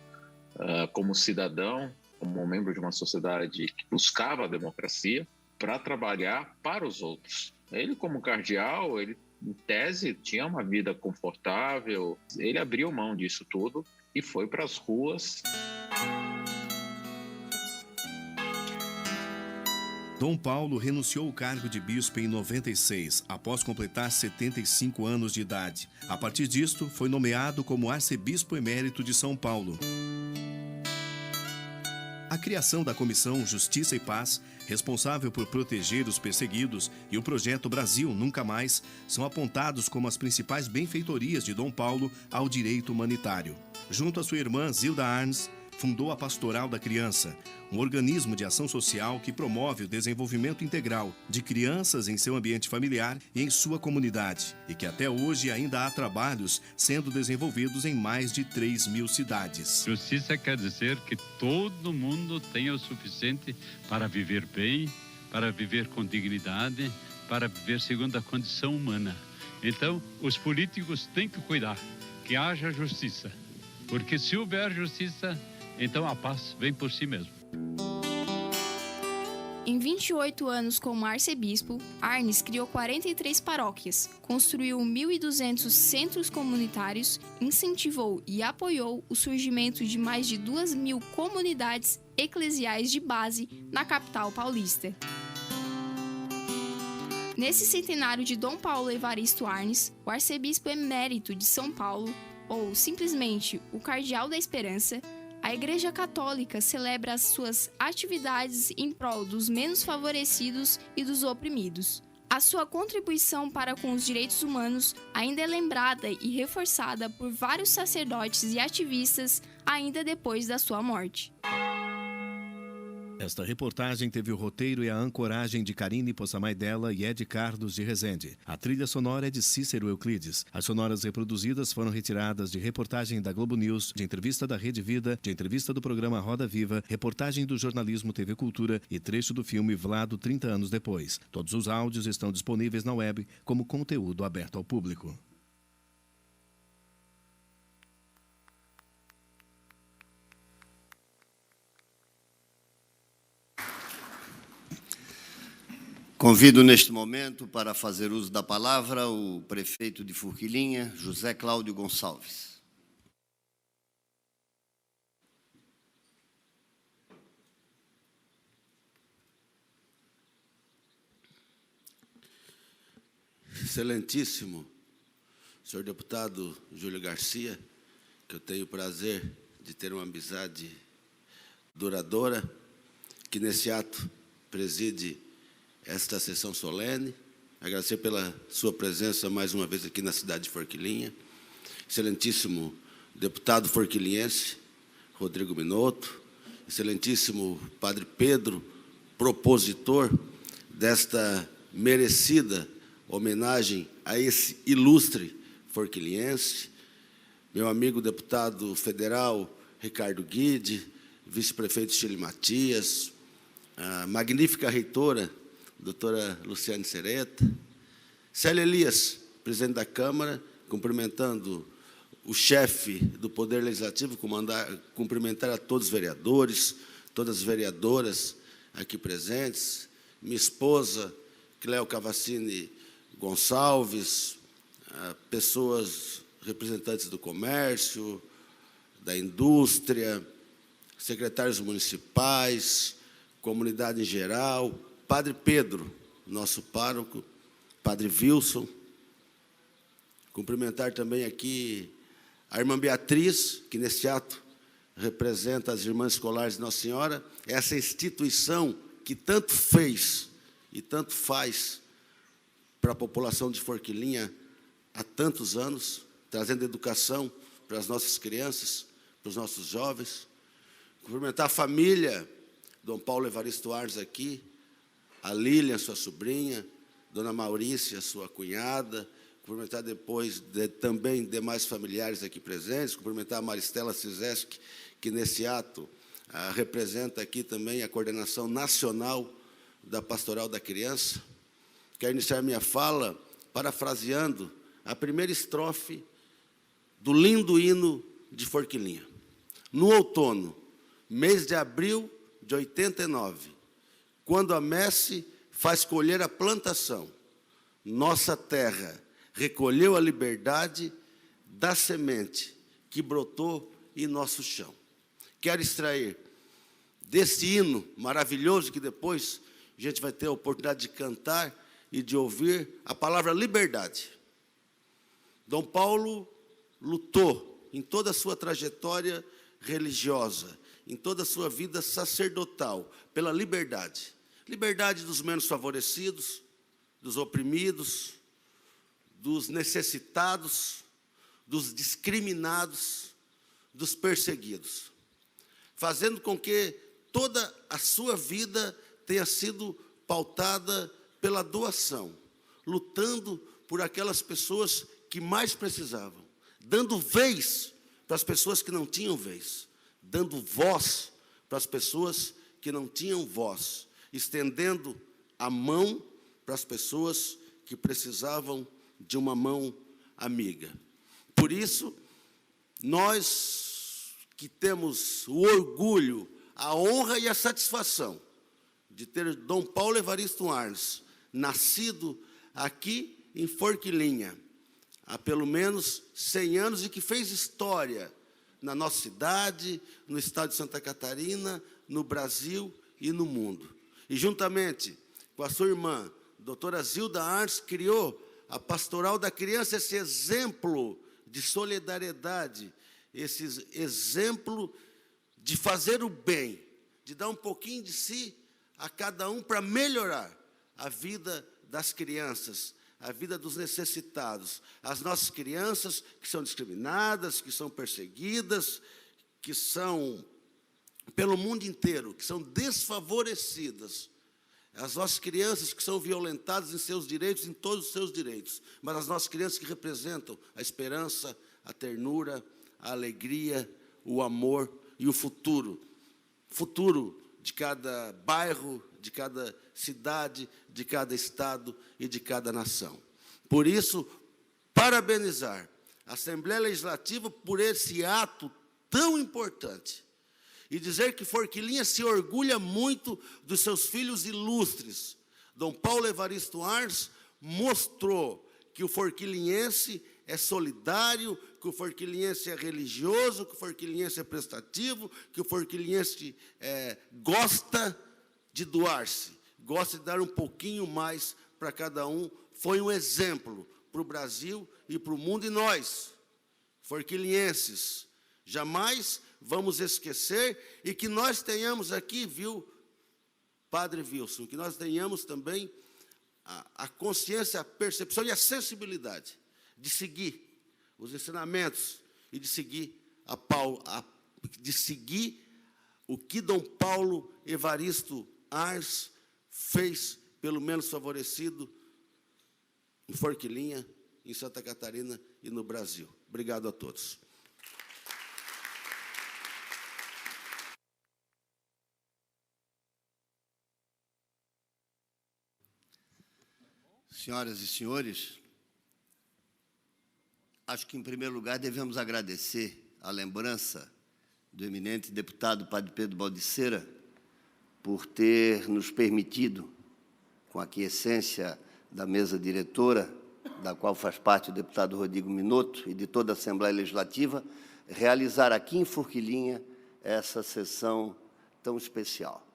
como cidadão, como membro de uma sociedade que buscava a democracia, para trabalhar para os outros. Ele, como cardeal, ele, em tese, tinha uma vida confortável, ele abriu mão disso tudo e foi para as ruas. Dom Paulo renunciou ao cargo de bispo em 96, após completar 75 anos de idade. A partir disto, foi nomeado como arcebispo emérito de São Paulo. A criação da Comissão Justiça e Paz, responsável por proteger os perseguidos, e o projeto Brasil Nunca Mais são apontados como as principais benfeitorias de Dom Paulo ao direito humanitário. Junto à sua irmã Zilda Arnes, fundou a Pastoral da Criança, um organismo de ação social que promove o desenvolvimento integral de crianças em seu ambiente familiar e em sua comunidade, e que até hoje ainda há trabalhos sendo desenvolvidos em mais de 3 mil cidades. Justiça quer dizer que todo mundo tenha o suficiente para viver bem, para viver com dignidade, para viver segundo a condição humana. Então, os políticos têm que cuidar que haja justiça, porque se houver justiça, então a paz vem por si mesmo. Em 28 anos como arcebispo, Arnes criou 43 paróquias, construiu 1.200 centros comunitários, incentivou e apoiou o surgimento de mais de 2.000 comunidades eclesiais de base na capital paulista. Nesse centenário de Dom Paulo Evaristo Arnes, o arcebispo emérito de São Paulo, ou simplesmente o Cardeal da Esperança, a Igreja Católica celebra as suas atividades em prol dos menos favorecidos e dos oprimidos. A sua contribuição para com os direitos humanos ainda é lembrada e reforçada por vários sacerdotes e ativistas ainda depois da sua morte. Esta reportagem teve o roteiro e a ancoragem de Karine Poçamaidela e Ed Carlos de Rezende. A trilha sonora é de Cícero Euclides. As sonoras reproduzidas foram retiradas de reportagem da Globo News, de entrevista da Rede Vida, de entrevista do programa Roda Viva, reportagem do jornalismo TV Cultura e trecho do filme Vlado 30 anos depois. Todos os áudios estão disponíveis na web como conteúdo aberto ao público. Convido neste momento para fazer uso da palavra o prefeito de Forquilinha, José Cláudio Gonçalves. Excelentíssimo senhor deputado Júlio Garcia, que eu tenho o prazer de ter uma amizade duradoura, que nesse ato preside esta sessão solene, agradecer pela sua presença mais uma vez aqui na cidade de Forquilinha, excelentíssimo deputado forquilhense, Rodrigo Minotto, excelentíssimo Padre Pedro, propositor desta merecida homenagem a esse ilustre forquilhense, meu amigo deputado federal Ricardo Guide, vice-prefeito Chile Matias, a magnífica reitora doutora Luciane Sereta, Célia Elias, presidente da Câmara, cumprimentando o chefe do Poder Legislativo, cumprimentar a todos os vereadores, todas as vereadoras aqui presentes, minha esposa, Cléo Cavassini Gonçalves, pessoas representantes do comércio, da indústria, secretários municipais, comunidade em geral, Padre Pedro, nosso pároco, Padre Wilson, cumprimentar também aqui a irmã Beatriz, que nesse ato representa as Irmãs Escolares de Nossa Senhora, essa instituição que tanto fez e tanto faz para a população de Forquilinha há tantos anos, trazendo educação para as nossas crianças, para os nossos jovens. Cumprimentar a família, Dom Paulo Evaristo Arnes aqui, a Lília, sua sobrinha, Dona Maurícia, sua cunhada, cumprimentar depois também demais familiares aqui presentes, cumprimentar a Maristela Cizesc, que nesse ato representa aqui também a coordenação nacional da Pastoral da Criança. Quero iniciar minha fala parafraseando a primeira estrofe do lindo hino de Forquilinha. No outono, mês de abril de 89, quando a messe faz colher a plantação, nossa terra recolheu a liberdade da semente que brotou em nosso chão. Quero extrair desse hino maravilhoso que depois a gente vai ter a oportunidade de cantar e de ouvir a palavra liberdade. Dom Paulo lutou em toda a sua trajetória religiosa, em toda a sua vida sacerdotal, pela liberdade. Liberdade dos menos favorecidos, dos oprimidos, dos necessitados, dos discriminados, dos perseguidos, fazendo com que toda a sua vida tenha sido pautada pela doação, lutando por aquelas pessoas que mais precisavam, dando vez para as pessoas que não tinham vez, dando voz para as pessoas que não tinham voz, estendendo a mão para as pessoas que precisavam de uma mão amiga. Por isso, nós que temos o orgulho, a honra e a satisfação de ter Dom Paulo Evaristo Arnes nascido aqui em Forquilinha, há pelo menos 100 anos, e que fez história na nossa cidade, no estado de Santa Catarina, no Brasil e no mundo. E, juntamente com a sua irmã, doutora Zilda Arnes, criou a Pastoral da Criança, esse exemplo de solidariedade, esse exemplo de fazer o bem, de dar um pouquinho de si a cada um para melhorar a vida das crianças, a vida dos necessitados, as nossas crianças que são discriminadas, que são perseguidas, que são, pelo mundo inteiro, que são desfavorecidas, as nossas crianças que são violentadas em seus direitos, em todos os seus direitos, mas as nossas crianças que representam a esperança, a ternura, a alegria, o amor e o futuro de cada bairro, de cada cidade, de cada estado e de cada nação. Por isso, parabenizar a Assembleia Legislativa por esse ato tão importante e dizer que Forquilinha se orgulha muito dos seus filhos ilustres. Dom Paulo Evaristo Arnes mostrou que o forquilinhense é solidário, que o forquilinhense é religioso, que o forquilinhense é prestativo, que o forquilinhense gosta de doar-se, gosta de dar um pouquinho mais para cada um. Foi um exemplo para o Brasil e para o mundo, e nós, forquilinhenses, jamais vamos esquecer, e que nós tenhamos aqui, viu, Padre Wilson, que nós tenhamos também a consciência, a percepção e a sensibilidade de seguir os ensinamentos e de seguir o que Dom Paulo Evaristo Arnes fez pelo menos favorecido em Forquilinha, em Santa Catarina e no Brasil. Obrigado a todos. Senhoras e senhores, acho que, em primeiro lugar, devemos agradecer a lembrança do eminente deputado Padre Pedro Baldiceira por ter nos permitido, com a aquiescência da mesa diretora, da qual faz parte o deputado Rodrigo Minotto e de toda a Assembleia Legislativa, realizar aqui em Forquilinha essa sessão tão especial,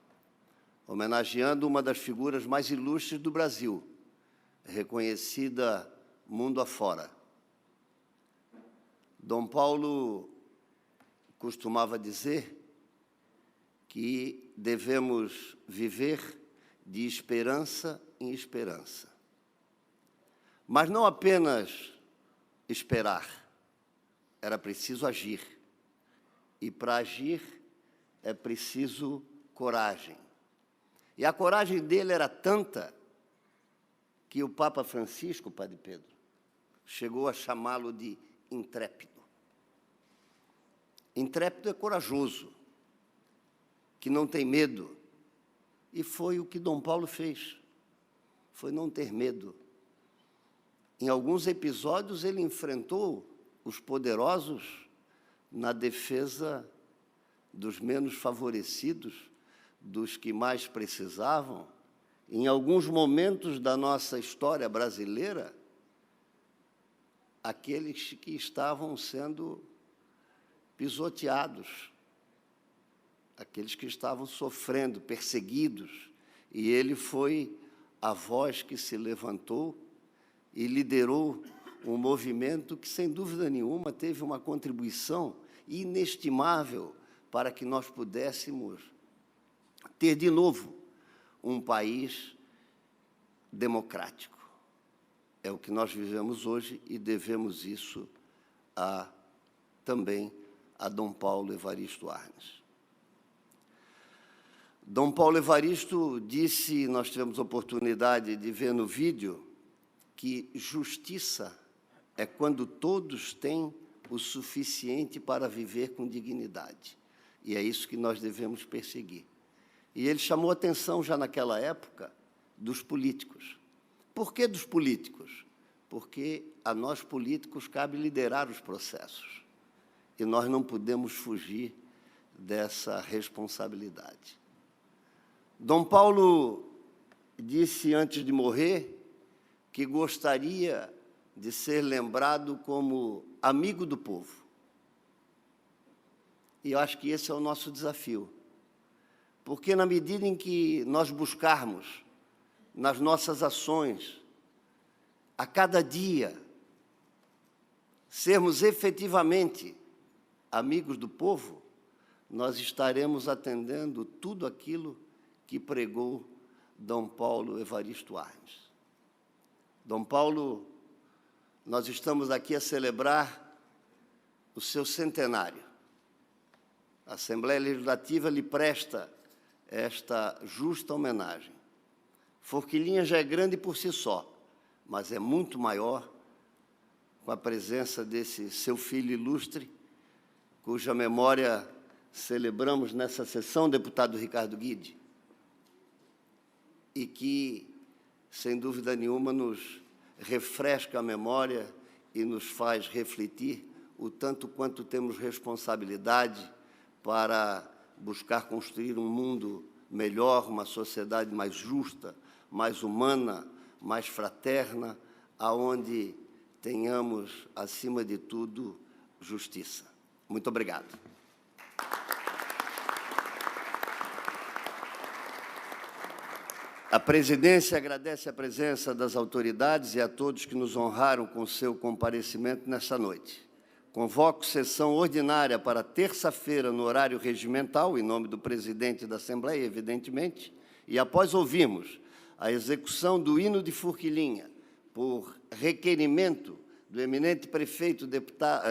homenageando uma das figuras mais ilustres do Brasil, reconhecida mundo afora. Dom Paulo costumava dizer que devemos viver de esperança em esperança. Mas não apenas esperar, era preciso agir. E para agir é preciso coragem. E a coragem dele era tanta que o Papa Francisco, Padre Pedro, chegou a chamá-lo de intrépido. Intrépido é corajoso, que não tem medo. E foi o que Dom Paulo fez, foi não ter medo. Em alguns episódios, ele enfrentou os poderosos na defesa dos menos favorecidos, dos que mais precisavam. Em alguns momentos da nossa história brasileira, aqueles que estavam sendo pisoteados, aqueles que estavam sofrendo, perseguidos, e ele foi a voz que se levantou e liderou um movimento que, sem dúvida nenhuma, teve uma contribuição inestimável para que nós pudéssemos ter, de novo, um país democrático. É o que nós vivemos hoje e devemos isso também a Dom Paulo Evaristo Arnes. Dom Paulo Evaristo disse, nós tivemos oportunidade de ver no vídeo, que justiça é quando todos têm o suficiente para viver com dignidade. E é isso que nós devemos perseguir. E ele chamou a atenção, já naquela época, dos políticos. Por que dos políticos? porque a nós políticos cabe liderar os processos, e nós não podemos fugir dessa responsabilidade. Dom Paulo disse antes de morrer que gostaria de ser lembrado como amigo do povo. E eu acho que esse é o nosso desafio, porque na medida em que nós buscarmos nas nossas ações, a cada dia, sermos efetivamente amigos do povo, nós estaremos atendendo tudo aquilo que pregou Dom Paulo Evaristo Arnes. Dom Paulo, nós estamos aqui a celebrar o seu centenário. A Assembleia Legislativa lhe presta esta justa homenagem. Forquilinha já é grande por si só, mas é muito maior com a presença desse seu filho ilustre, cuja memória celebramos nessa sessão, deputado Ricardo Guide, e que, sem dúvida nenhuma, nos refresca a memória e nos faz refletir o tanto quanto temos responsabilidade para buscar construir um mundo melhor, uma sociedade mais justa, mais humana, mais fraterna, aonde tenhamos, acima de tudo, justiça. Muito obrigado. A presidência agradece a presença das autoridades e a todos que nos honraram com seu comparecimento nesta noite. Convoco sessão ordinária para terça-feira, no horário regimental, em nome do presidente da Assembleia, evidentemente, e após ouvirmos a execução do hino de Forquilinha, por requerimento do eminente prefeito, deputado,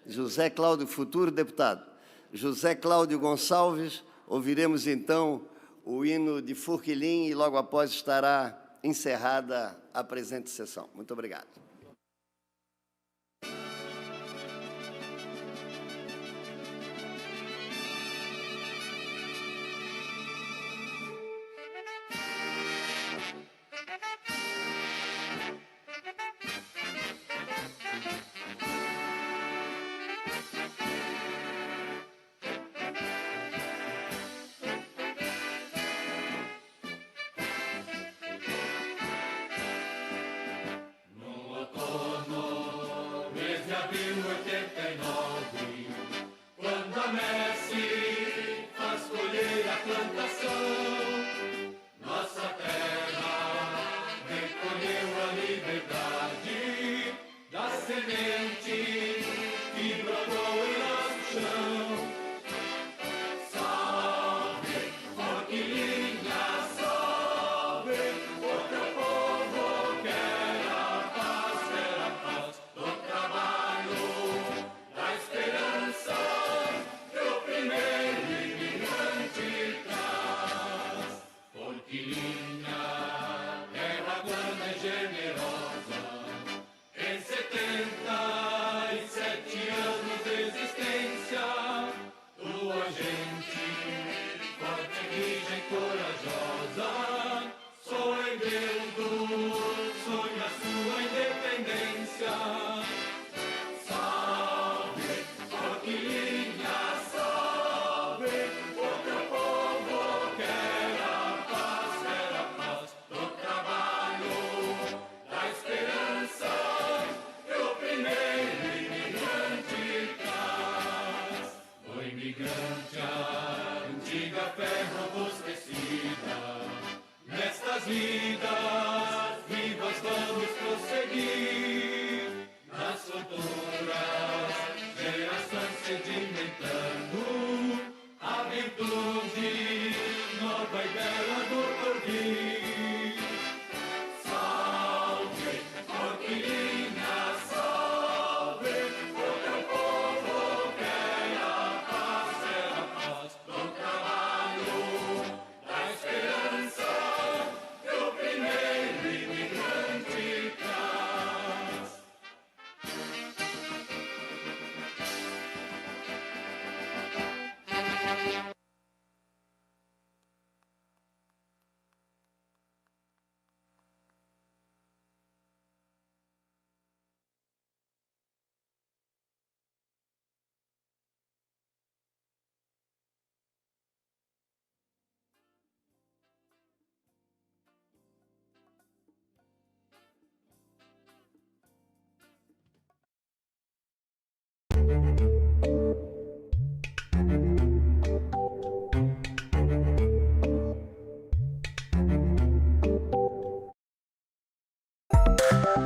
José Cláudio, futuro deputado, José Cláudio Gonçalves, ouviremos então o hino de Forquilinha e logo após estará encerrada a presente sessão. Muito obrigado. No outono, mês de abril 89,